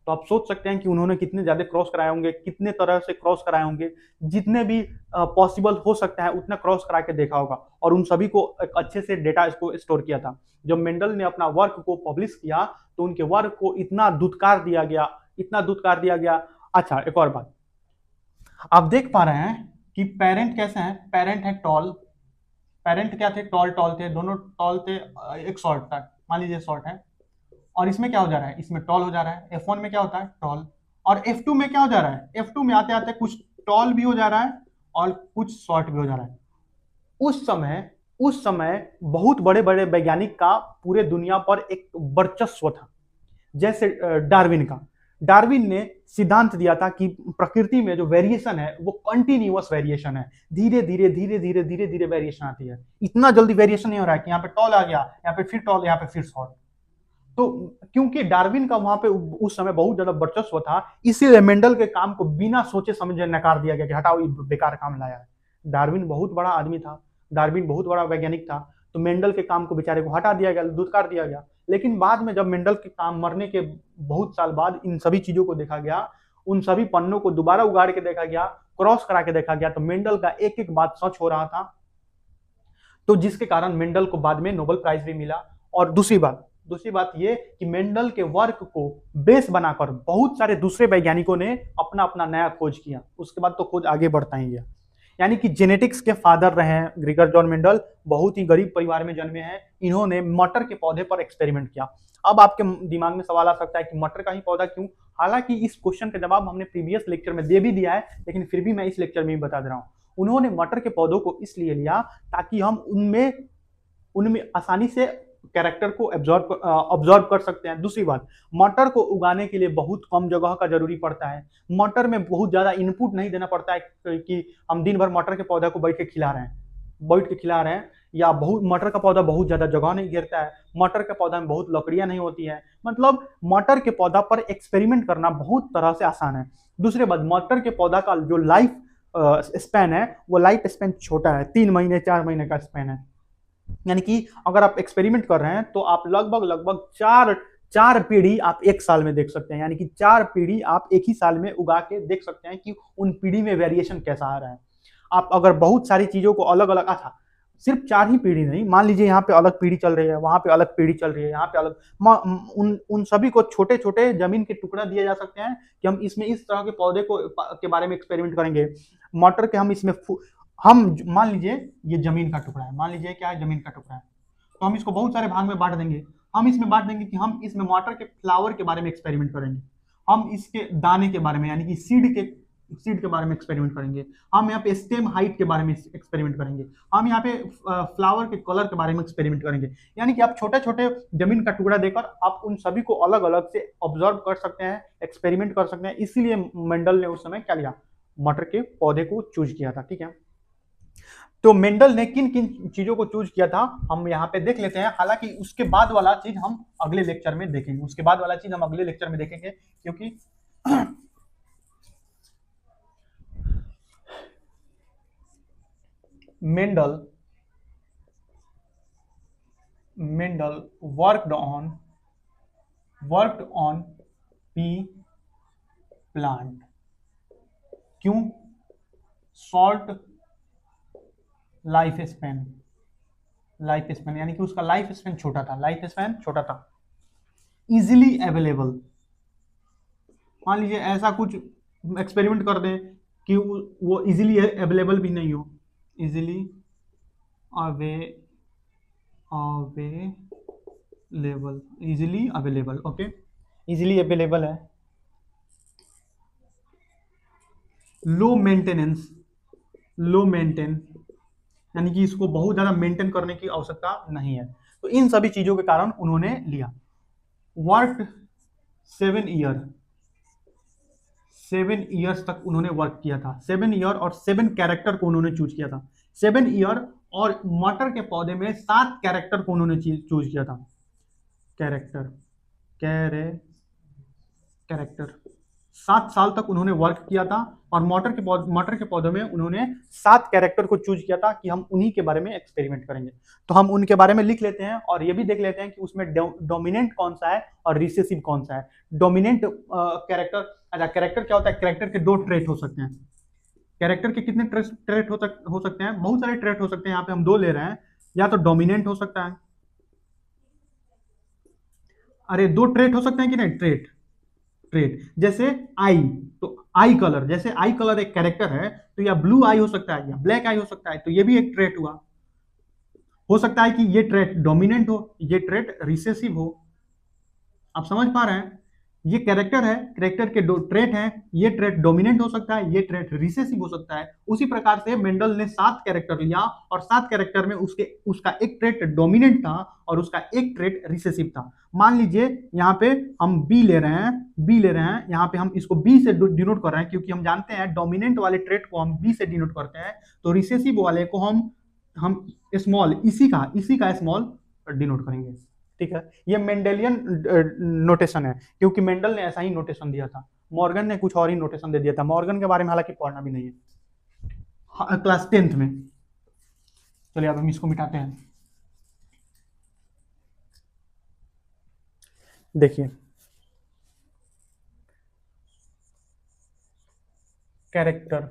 S1: तो आप सोच सकते हैं कि उन्होंने कितने ज्यादा क्रॉस कराए होंगे, कितने तरह से क्रॉस कराए होंगे, जितने भी पॉसिबल हो सकता है उतना क्रॉस करा के देखा होगा, और उन सभी को एक अच्छे से डेटा इसको स्टोर किया था। जब मेंडल ने अपना वर्क को पब्लिश किया तो उनके वर्क को इतना धुतकार दिया गया। अच्छा, एक और बात आप देख पा रहे हैं कि पेरेंट कैसे हैं, पेरेंट है टॉल, पेरेंट क्या थे, टॉल थे, दोनों टॉल थे, एक शॉर्ट था, मान लीजिए शॉर्ट है। और इसमें क्या हो जा रहा है, इसमें टॉल हो जा रहा है। F1 में क्या होता है, टॉल। और F2 में क्या हो जा रहा है, F2 में आते आते कुछ टॉल भी हो जा रहा है और कुछ शॉर्ट भी हो जा रहा है। उस समय बहुत बड़े बड़े वैज्ञानिक का पूरे दुनिया पर एक वर्चस्व था। जैसे डार्विन ने सिद्धांत दिया था कि प्रकृति में जो वेरिएशन है वो कंटिन्यूअस वेरिएशन है, धीरे धीरे वेरिएशन आती है। इतना जल्दी वेरिएशन नहीं हो रहा है कि यहाँ पे टॉल आ गया, यहाँ पे फिर टॉल, यहाँ पे फिर शॉर्ट। तो क्योंकि डार्विन का वहां पे उस समय बहुत ज्यादा वर्चस्व था, इसीलिए मेंडल के काम को बिना सोचे समझे नकार दिया गया कि हटाओ, ये बेकार काम लाया है। डार्विन बहुत बड़ा आदमी था, डार्विन बहुत बड़ा वैज्ञानिक था, तो मेंडल के काम को बेचारे को हटा दिया गया, दुत्कार दिया गया। लेकिन बाद में जब मेंडल के काम मरने के बहुत साल बाद इन सभी चीजों को देखा गया, उन सभी पन्नों को दोबारा उगाड़ के देखा गया, क्रॉस करा के देखा गया, तो मेंडल का एक एक बात सच हो रहा था, तो जिसके कारण मेंडल को बाद में नोबेल प्राइज भी मिला। और दूसरी बात ये कि मेंडल के वर्क को बेस बनाकर बहुत सारे दूसरे वैज्ञानिकों ने अपना अपना नया खोज किया, उसके बाद तो खोज आगे बढ़ता ही गया। यानी कि जेनेटिक्स के फादर रहे हैं ग्रिगर जॉन मेंडल, बहुत ही गरीब परिवार में जन्मे हैं। इन्होंने मटर के पौधे पर एक्सपेरिमेंट किया। अब आपके दिमाग में सवाल आ सकता है कि मटर का ही पौधा क्यों? हालांकि इस क्वेश्चन का जवाब हमने प्रीवियस लेक्चर में दे भी दिया है, लेकिन फिर भी मैं इस लेक्चर में ही बता दे रहा हूं। उन्होंने मटर के पौधों को इसलिए लिया ताकि हम उनमें आसानी से कैरेक्टर को ऑब्जॉर्व कर सकते हैं। दूसरी बात, मटर को उगाने के लिए बहुत कम जगह का जरूरी पड़ता है, मटर में बहुत ज्यादा इनपुट नहीं देना पड़ता है कि हम दिन भर मटर के पौधे को बैठ के खिला रहे हैं, या बहुत मटर का पौधा बहुत ज्यादा जगह नहीं घेरता है, मटर के पौधा में बहुत लकड़ियां नहीं होती है। मतलब मटर के पौधा पर एक्सपेरिमेंट करना बहुत तरह से आसान है। दूसरी बात, मटर के पौधा का जो लाइफ स्पैन है, वो लाइफ स्पैन छोटा है, 3 महीने 4 महीने का स्पैन है। यानी कि अगर आप एक्सपेरिमेंट कर रहे हैं तो आप लगभग चार पीढ़ी आप एक साल में देख सकते हैं। यानी कि 4 पीढ़ी आप एक ही साल में उगा के देख सकते हैं कि उन पीढ़ी में वेरिएशन कैसा आ रहा है। आप अगर बहुत सारी चीजों को अलग अलग, अच्छा सिर्फ 4 ही पीढ़ी नहीं, मान लीजिए यहाँ पे अलग पीढ़ी चल रही है, वहां पे अलग पीढ़ी चल रही है, यहाँ पे अलग, उन सभी को छोटे छोटे जमीन के टुकड़ा दिए जा सकते हैं कि हम इसमें इस तरह के पौधे के बारे में एक्सपेरिमेंट करेंगे। मटर के हम मान लीजिए ये जमीन का टुकड़ा है, मान लीजिए क्या है, जमीन का टुकड़ा है, तो हम इसको बहुत सारे भाग में बांट देंगे। हम इसमें बांट देंगे कि हम इसमें मटर के फ्लावर के बारे में एक्सपेरिमेंट करेंगे, हम इसके दाने के बारे में यानी कि सीड के बारे में एक्सपेरिमेंट करेंगे, हम यहाँ पे स्टेम हाइट के बारे में एक्सपेरिमेंट करेंगे, हम यहाँ पे फ्लावर के कलर के बारे में एक्सपेरिमेंट करेंगे। यानी कि आप छोटे छोटे जमीन का टुकड़ा देकर आप उन सभी को अलग अलग से ऑब्जर्व कर सकते हैं, एक्सपेरिमेंट कर सकते हैं। इसीलिए मेंडल ने उस समय क्या लिया, मटर के पौधे को चूज किया था। ठीक है, तो मेंडल ने किन किन चीजों को चूज किया था हम यहाँ पे देख लेते हैं। हालांकि उसके बाद वाला चीज हम अगले लेक्चर में देखेंगे, क्योंकि Mendel worked on P plant. क्यों? शॉर्ट लाइफ स्पैन यानी कि उसका लाइफ स्पैन छोटा था, इजिली अवेलेबल। मान लीजिए ऐसा कुछ एक्सपेरिमेंट कर दें कि वो इजिली अवेलेबल भी नहीं हो, easily available, okay, easily available है। लो मेंटेनेंस यानी कि इसको बहुत ज्यादा मेंटेन करने की आवश्यकता नहीं है। तो इन सभी चीजों के कारण उन्होंने लिया। वर्क 7 ईयर्स तक उन्होंने वर्क किया था, 7 ईयर, और 7 कैरेक्टर को उन्होंने चूज किया था। 7 ईयर और मटर के पौधे में 7 कैरेक्टर को उन्होंने चूज किया था। कैरेक्टर 7 साल तक उन्होंने वर्क किया था, और मटर के पौधों में उन्होंने 7 कैरेक्टर को चूज किया था कि हम उन्हीं के बारे में एक्सपेरिमेंट करेंगे। तो हम उनके बारे में लिख लेते हैं, और ये भी देख लेते हैं कि उसमें डोमिनेंट कौन सा है और रिसेसिव कौन सा है। डोमिनेंट कैरेक्टर, अच्छा कैरेक्टर क्या होता है? कैरेक्टर के 2 ट्रेट हो सकते हैं। कैरेक्टर के कितने ट्रेट हो सकते हैं? बहुत सारे ट्रेट हो सकते हैं, यहाँ पे हम 2 ले रहे हैं। या तो डोमिनेंट हो सकता है, अरे 2 ट्रेट हो सकते हैं कि नहीं, ट्रेट जैसे आई, तो आई कलर, जैसे आई कलर एक कैरेक्टर है, तो या ब्लू आई हो सकता है या ब्लैक आई हो सकता है, तो ये भी एक ट्रेट हुआ। हो सकता है कि ये ट्रेट डोमिनेंट हो, ये ट्रेट रिसेसिव हो। आप समझ पा रहे हैं? ये कैरेक्टर है, कैरेक्टर के 2 ट्रेट हैं, ये ट्रेट डोमिनेंट हो सकता है, ये ट्रेट रिसेसिव हो सकता है। उसी प्रकार से मेंडल ने 7 कैरेक्टर लिया, और 7 कैरेक्टर में उसका एक ट्रेट डोमिनेंट था और उसका एक ट्रेट रिसेसिव था। मान लीजिए यहाँ पे हम बी ले रहे हैं, यहाँ पे हम इसको बी से डिनोट कर रहे हैं, क्योंकि हम जानते हैं डोमिनेंट वाले ट्रेट को हम बी से डिनोट करते हैं, तो रिसेसिव वाले को हम स्मॉल, इसी का स्मॉल डिनोट करेंगे। ठीक है, ये मेंडेलियन नोटेशन है, क्योंकि मेंडल ने ऐसा ही नोटेशन दिया था, मॉर्गन ने कुछ और ही नोटेशन दे दिया था। मॉर्गन के बारे में हालांकि पढ़ना भी नहीं है क्लास 10th में। चलिए अब हम इसको मिटाते हैं। देखिए कैरेक्टर,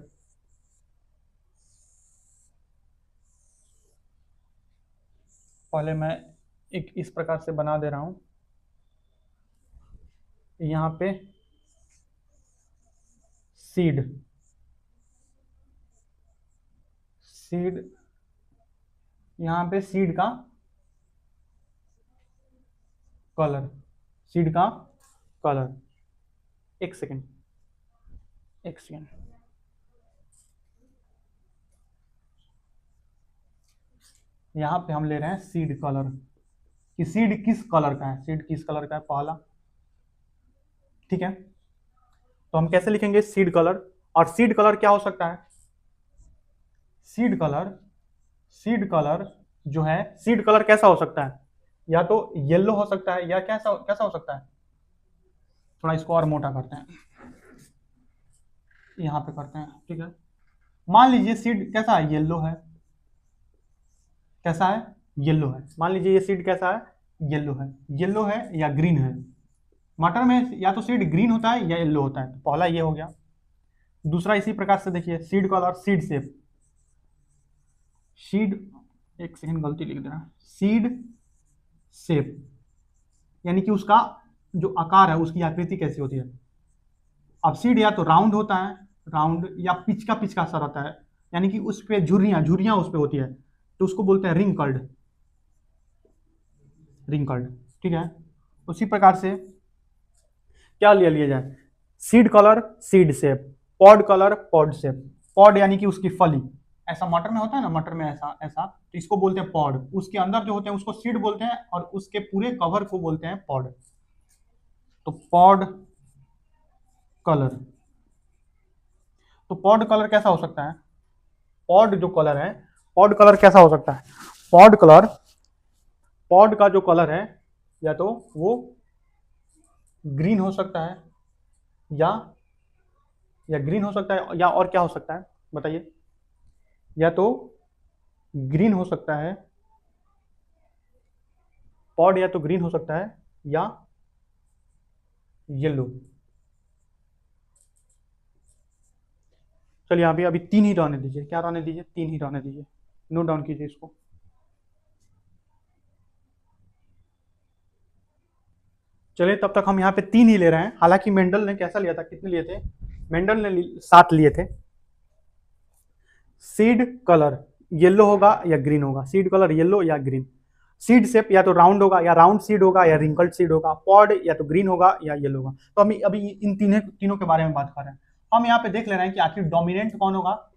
S1: पहले मैं एक इस प्रकार से बना दे रहा हूं, यहाँ पे सीड, सीड, यहाँ पे सीड का कलर, सीड का कलर, एक सेकेंड, एक सेकेंड, यहाँ पे हम ले रहे हैं सीड कलर, कि सीड किस कलर का है, सीड किस कलर का है पहला, ठीक है। तो हम कैसे लिखेंगे सीड कलर, और सीड कलर क्या हो सकता है, सीड कलर, सीड कलर जो है, सीड कलर कैसा हो सकता है, या तो येलो हो सकता है, या कैसा कैसा हो सकता है, थोड़ा इसको और मोटा करते हैं, यहाँ पे करते हैं, ठीक है। मान लीजिए सीड कैसा है, येलो है, कैसा है, येलो है, मान लीजिए ये सीड कैसा है, येलो है, येलो है या ग्रीन है। मटर में या तो सीड ग्रीन होता है या येलो होता है, तो पहला ये हो गया। दूसरा इसी प्रकार से देखिए seed colour, seed shape, seed, एक सेकंड गलती लिख दे रहा, सीड शेप, यानी कि उसका जो आकार है, उसकी आकृति कैसी होती है। अब सीड या तो राउंड होता है, राउंड, या पिच का सा रहता है, यानी कि उस पे झुर्रियां झुर्रियां उस पे होती है, तो उसको बोलते हैं रिंकल्ड, रिंकल्ड, ठीक है। उसी प्रकार से क्या लिया जाए, seed colour, seed shape, pod colour, pod shape, pod यानी कि उसकी फली, ऐसा मटर में होता है ना, मटर में ऐसा ऐसा, तो इसको बोलते हैं पॉड, उसके अंदर जो होते हैं उसको सीड बोलते हैं, और उसके पूरे कवर को बोलते हैं पॉड। तो पॉड कलर, तो पॉड कलर कैसा हो सकता है, पॉड जो कलर है, पॉड कलर कैसा हो सकता है, पॉड कलर, पॉड का जो कलर है या तो वो ग्रीन हो सकता है, या ग्रीन हो सकता है, या और क्या हो सकता है बताइए, या तो ग्रीन हो सकता है, पॉड या तो ग्रीन हो सकता है या येलो। चलिए अभी अभी 3 ही रहने दीजिए, क्या रहने दीजिए, 3 ही रहने दीजिए, नोट डाउन कीजिए इसको। चलिए तब तक हम यहाँ पे 3 ही ले रहे हैं, हालांकि मेंडल ने कैसा लिया था, कितने लिए थे, मेंडल ने 7 लिए थे। सीड कलर येलो होगा या ग्रीन होगा, सीड कलर येलो या ग्रीन, सीड शेप या तो राउंड होगा या राउंड सीड होगा या रिंकल्ड सीड होगा, पॉड या तो ग्रीन होगा या येलो होगा। तो हम अभी इन तीनों के बारे में बात कर रहे हैं। हम यहाँ पे देख ले रहे हैं कि आखिर डोमिनेंट कौन होगा,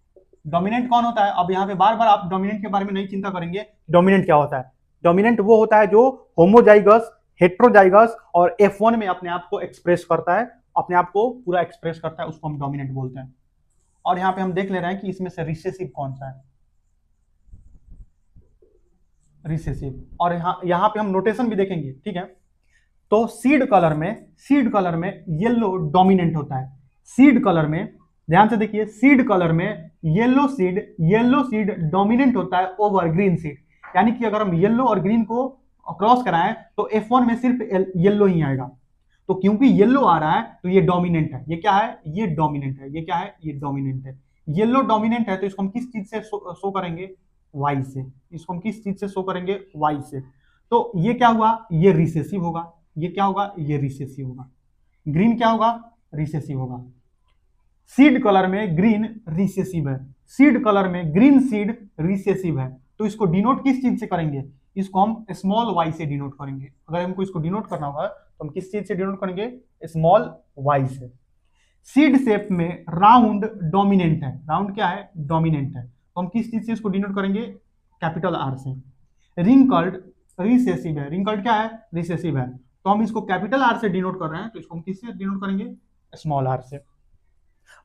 S1: डोमिनेंट कौन होता है। अब यहाँ पे बार बार आप डोमिनेंट के बारे में नहीं चिंता करेंगे, डोमिनेंट क्या होता है, डोमिनेंट वो होता है जो होमोजाइगस, हेट्रोजाइगस और F1 में अपने आप को एक्सप्रेस करता है, अपने आप को पूरा एक्सप्रेस करता है, उसको हम डोमिनेंट बोलते हैं। और यहाँ पे हम देख ले रहे हैं कि इसमें से रिसेसिव कौन सा है, रिसेसिव। और यहाँ पे हम नोटेशन भी देखेंगे, ठीक है। तो सीड कलर में येलो डोमिनेंट होता है, सीड कलर में ध्यान से देखिए, सीड कलर में येलो सीड डोमिनेंट होता है ओवर ग्रीन सीड, यानी कि अगर हम येलो और ग्रीन को क्रॉस कराएं तो F1 में सिर्फ येलो ही आएगा। तो क्योंकि येलो आ रहा है तो ये डोमिनेंट है, ये क्या है, ये डोमिनेंट है, ये क्या है, ये डोमिनेंट है। येलो डोमिनेंट है तो इसको हम किस चीज से शो करेंगे, वाई से, इसको हम किस चीज से शो करेंगे, वाई से। तो ये क्या हुआ, ये रिसेसिव होगा, ये क्या होगा, ये रिसेसिव होगा। ग्रीन क्या होगा, रिसेसिव होगा। सीड कलर में ग्रीन रिसेसिव है, सीड कलर में ग्रीन सीड रिसेसिव है, तो इसको डिनोट किस चीज से करेंगे, इसको हम स्मॉल वाई से डिनोट करेंगे। अगर हमको इसको डिनोट करना होगा तो हम किस चीज से डिनोट करेंगे, स्मॉल वाई से। सीड शेप में राउंड डोमिनेंट है, राउंड क्या है, डोमिनेंट है, तो हम किस चीज से इसको डिनोट करेंगे, कैपिटल आर से। रिंकल्ड रिसेसिव है, रिंकल्ड क्या है, रिसेसिव है, तो हम इसको कैपिटल आर से डिनोट कर रहे हैं, तो इसको हम किससे डिनोट करेंगे, स्मॉल आर से।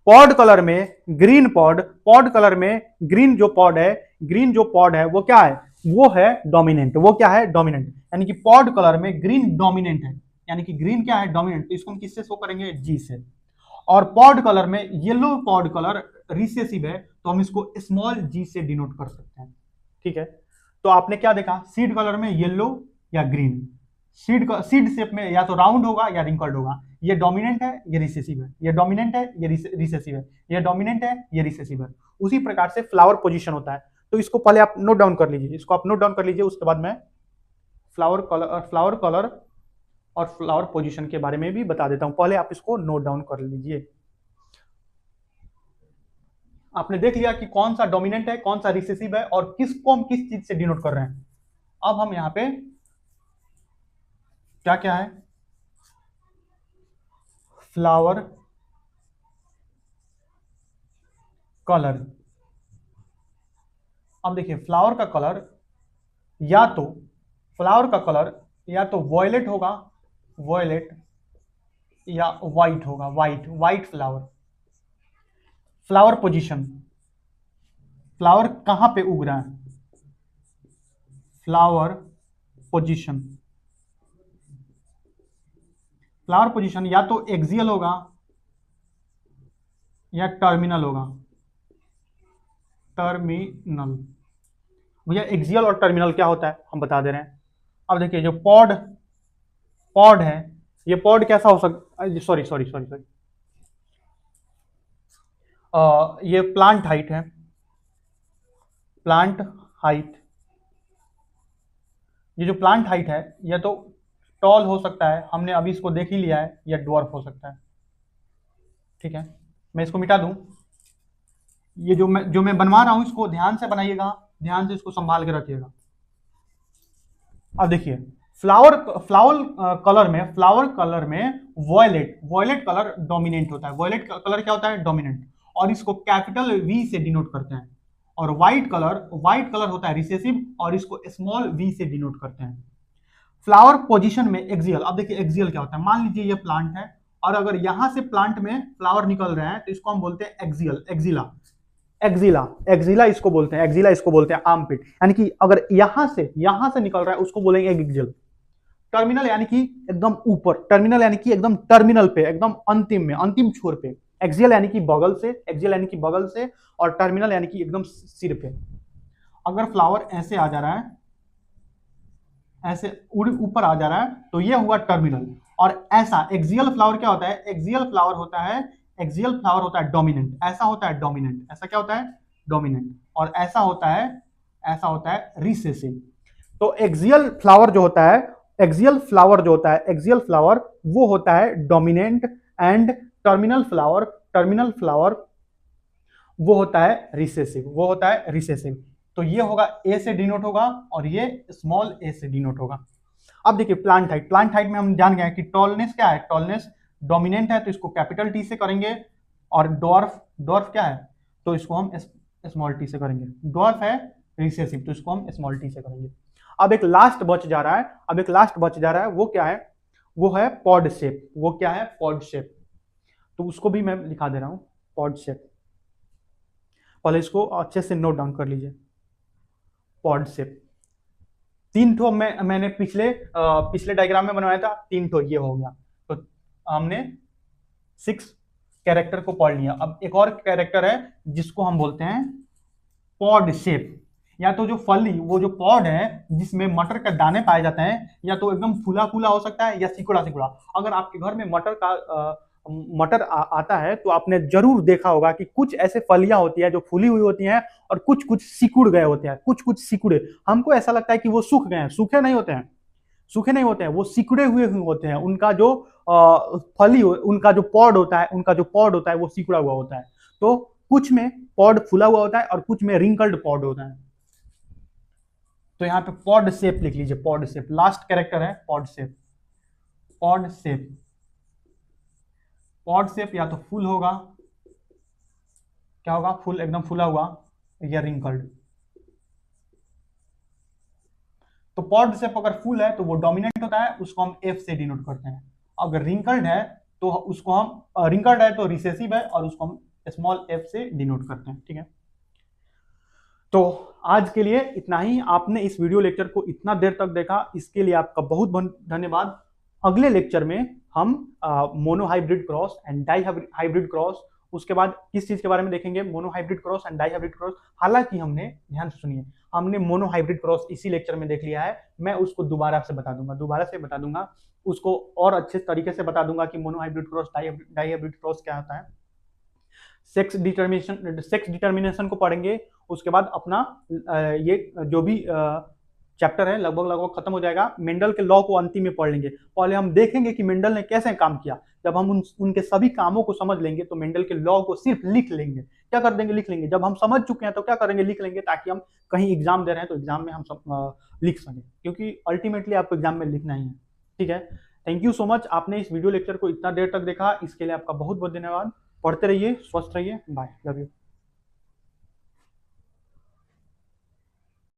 S1: पॉड कलर में ग्रीन पॉड, पॉड कलर में ग्रीन जो पॉड है, ग्रीन जो पॉड है वो क्या है, वो है डोमिनेंट। वो क्या है? डोमिनेंट। यानी कि पॉड कलर में ग्रीन डोमिनेंट है, यानी कि ग्रीन क्या है? डोमिनेंट। तो इसको हम किससे शो करेंगे? जी से। और पॉड कलर में येलो पॉड कलर रिसेसिव है, तो हम इसको स्मॉल जी से डिनोट कर सकते हैं। ठीक है, तो आपने क्या देखा? सीड कलर में येलो या ग्रीन। सीड शेप में या तो राउंड होगा या रिंकल्ड होगा। ये डोमिनेंट है, ये रिसेसिव है। ये डोमिनेंट है, ये रिसेसिव है। ये डोमिनेंट है, ये रिसेसिव है। उसी प्रकार से फ्लावर पोजीशन होता है। तो इसको पहले आप नोट डाउन कर लीजिए, इसको आप नोट डाउन कर लीजिए, उसके बाद मैं फ्लावर कलर और फ्लावर पोजीशन के बारे में भी बता देता हूं। पहले आप इसको नोट डाउन कर लीजिए। आपने देख लिया कि कौन सा डोमिनेंट है, कौन सा रिसेसिव है, और किसको हम किस चीज से डिनोट कर रहे हैं। अब हम यहां पे क्या क्या है? Flower colour. अब देखिए, फ्लावर का कलर या तो वॉयलेट होगा, वॉयलेट, या व्हाइट होगा, white flower. Flower position, flower कहां पे उग रहा है? फ्लावर पोजीशन, फ्लावर पोजीशन या तो एक्सियल होगा या टर्मिनल होगा। टर्मिनल। भैया एक्सियल और टर्मिनल क्या होता है हम बता दे रहे हैं। अब देखिए, जो पॉड पॉड है, ये पॉड कैसा हो सकता? सॉरी सॉरी सॉरी सॉरी, ये प्लांट हाइट है, प्लांट हाइट। ये जो प्लांट हाइट है, यह तो टॉल हो सकता है, हमने अभी इसको देख ही लिया है, या ड्वार्फ हो सकता है। ठीक है, मैं इसको मिटा दूं। ये जो मैं बनवा रहा हूं, इसको ध्यान से बनाइएगा, ध्यान से इसको संभाल के रखिएगा। अब देखिए, फ्लावर कलर में वॉयलेट कलर डोमिनेंट होता है। वॉयलेट कलर क्या होता है? डोमिनेंट। और इसको कैपिटल वी से डिनोट करते हैं। और व्हाइट कलर होता है रिसेसिव, और इसको स्मॉल वी से डिनोट करते हैं। फ्लावर पोजीशन में एक्सियल। अब देखिए, एक्सियल क्या होता है? मान लीजिए ये प्लांट है, और अगर यहां से प्लांट में फ्लावर निकल रहे हैं, तो इसको हम बोलते हैं एक्सिला इसको बोलते हैं। एक्सिला इसको बोलते हैं आर्मपिट। यानी कि अगर यहां से निकल रहा है, उसको बोलेंगे एक्सियल। टर्मिनल यानी कि एकदम ऊपर, टर्मिनल यानी कि एकदम टर्मिनल पे, एकदम अंतिम में, अंतिम छोर पे। एक्सियल यानी कि बगल से, और टर्मिनल यानी कि एकदम सिर पे। अगर फ्लावर ऐसे आ जा रहा है, ऐसे ऊपर आ जा रहा है, तो ये हुआ टर्मिनल। और ऐसा एक्सियल फ्लावर क्या होता है? एक्सियल फ्लावर होता है डोमिनेंट। ऐसा होता है डोमिनेंट। ऐसा क्या होता है? डोमिनेंट। और ऐसा होता है रिसेसिव। तो एक्सियल फ्लावर जो होता है, एक्सियल फ्लावर वो होता है डोमिनेंट, एंड टर्मिनल फ्लावर वो होता है रिसेसिव। तो ये होगा ए से डिनोट होगा, और ये स्मॉल ए से डिनोट होगा। अब देखिए, प्लांट हाइट में हम जान गए कि टॉलनेस क्या है? टॉलनेस डोमिनेंट है, तो इसको कैपिटल टी से करेंगे। और डॉर्फ क्या है? तो इसको हम स्मॉल टी से करेंगे। डॉर्फ है रिसेसिव, तो इसको हम स्मॉल टी से करेंगे। अब एक लास्ट बच जा रहा है, वो क्या है? वो है पॉड शेप। Pod shape. तो उसको भी मैं लिखा दे रहा हूं, पॉड शेप। पहले इसको अच्छे से नोट डाउन कर लीजिए। पॉड शेप 3 ठो मैंने पिछले डायग्राम में बनवाया था, 3 ठो ये हो गया। तो हमने 6 कैरेक्टर को पढ़ लिया। अब एक और कैरेक्टर है जिसको हम बोलते हैं पॉड शेप। या तो जो फली, वो जो पॉड है जिसमें मटर के दाने पाए जाते हैं, या तो एकदम फूला फूला हो सकता है, या सिकुड़ा सिकुड़ा। अगर आपके घर में मटर आता है, तो आपने जरूर देखा होगा कि कुछ ऐसे फलियां होती है जो फूली हुई होती हैं, और कुछ सिकुड़ गए होते हैं, कुछ सिकुड़े। हमको ऐसा लगता है कि वो सूख गए हैं। सूखे नहीं होते हैं, वो सिकुड़े हुए होते हैं। उनका जो उनका जो पॉड होता है वो सिकुड़ा हुआ होता है। तो कुछ में पॉड फूला हुआ होता है, और कुछ में रिंकल्ड पॉड होता है। तो यहाँ पे पॉड शेप लिख लीजिए। पॉड शेप लास्ट कैरेक्टर है। पॉड शेप या तो फुल होगा, क्या होगा? फुल, एकदम फूला हुआ, या रिंकल्ड। तो पॉड शेप अगर फुल है तो वो डोमिनेंट होता है, उसको हम एफ से डिनोट करते हैं। अगर रिंकल्ड है तो उसको हम रिसेसिव है, और उसको हम स्मॉल एफ से डिनोट करते हैं। ठीक है, तो आज के लिए इतना ही। आपने इस वीडियो लेक्चर को इतना देर तक देखा, इसके लिए आपका बहुत बहुत धन्यवाद। अगले लेक्चर में हम monohybrid cross and dihybrid cross, उसके बाद किस चीज के बारे में देखेंगे, monohybrid cross and dihybrid cross. हालांकि हमने, ध्यान से सुनिए, हमने मोनोहाइब्रिड क्रॉस इसी लेक्चर में देख लिया है, मैं उसको दोबारा से बता दूंगा उसको और अच्छे तरीके से बता दूंगा कि monohybrid cross dihybrid cross क्या होता है। सेक्स डिटर्मिनेशन को पढ़ेंगे, उसके बाद अपना ये जो भी चैप्टर है लगभग खत्म हो जाएगा। मेंडल के लॉ को अंतिम में पढ़ लेंगे। पहले हम देखेंगे कि मेंडल ने कैसे काम किया। जब हम उनके सभी कामों को समझ लेंगे तो मेंडल के लॉ को सिर्फ लिख लेंगे। क्या कर देंगे, लिख लेंगे। जब हम समझ चुके हैं तो क्या करेंगे, लिख लेंगे, ताकि हम कहीं एग्जाम दे रहे हैं तो एग्जाम में हम लिख सकें, क्योंकि अल्टीमेटली आपको एग्जाम में लिखना ही है। ठीक है, थैंक यू सो मच। आपने इस वीडियो लेक्चर को इतना देर तक देखा, इसके लिए आपका बहुत बहुत धन्यवाद। पढ़ते रहिए, स्वस्थ रहिए, बाय, लव यू।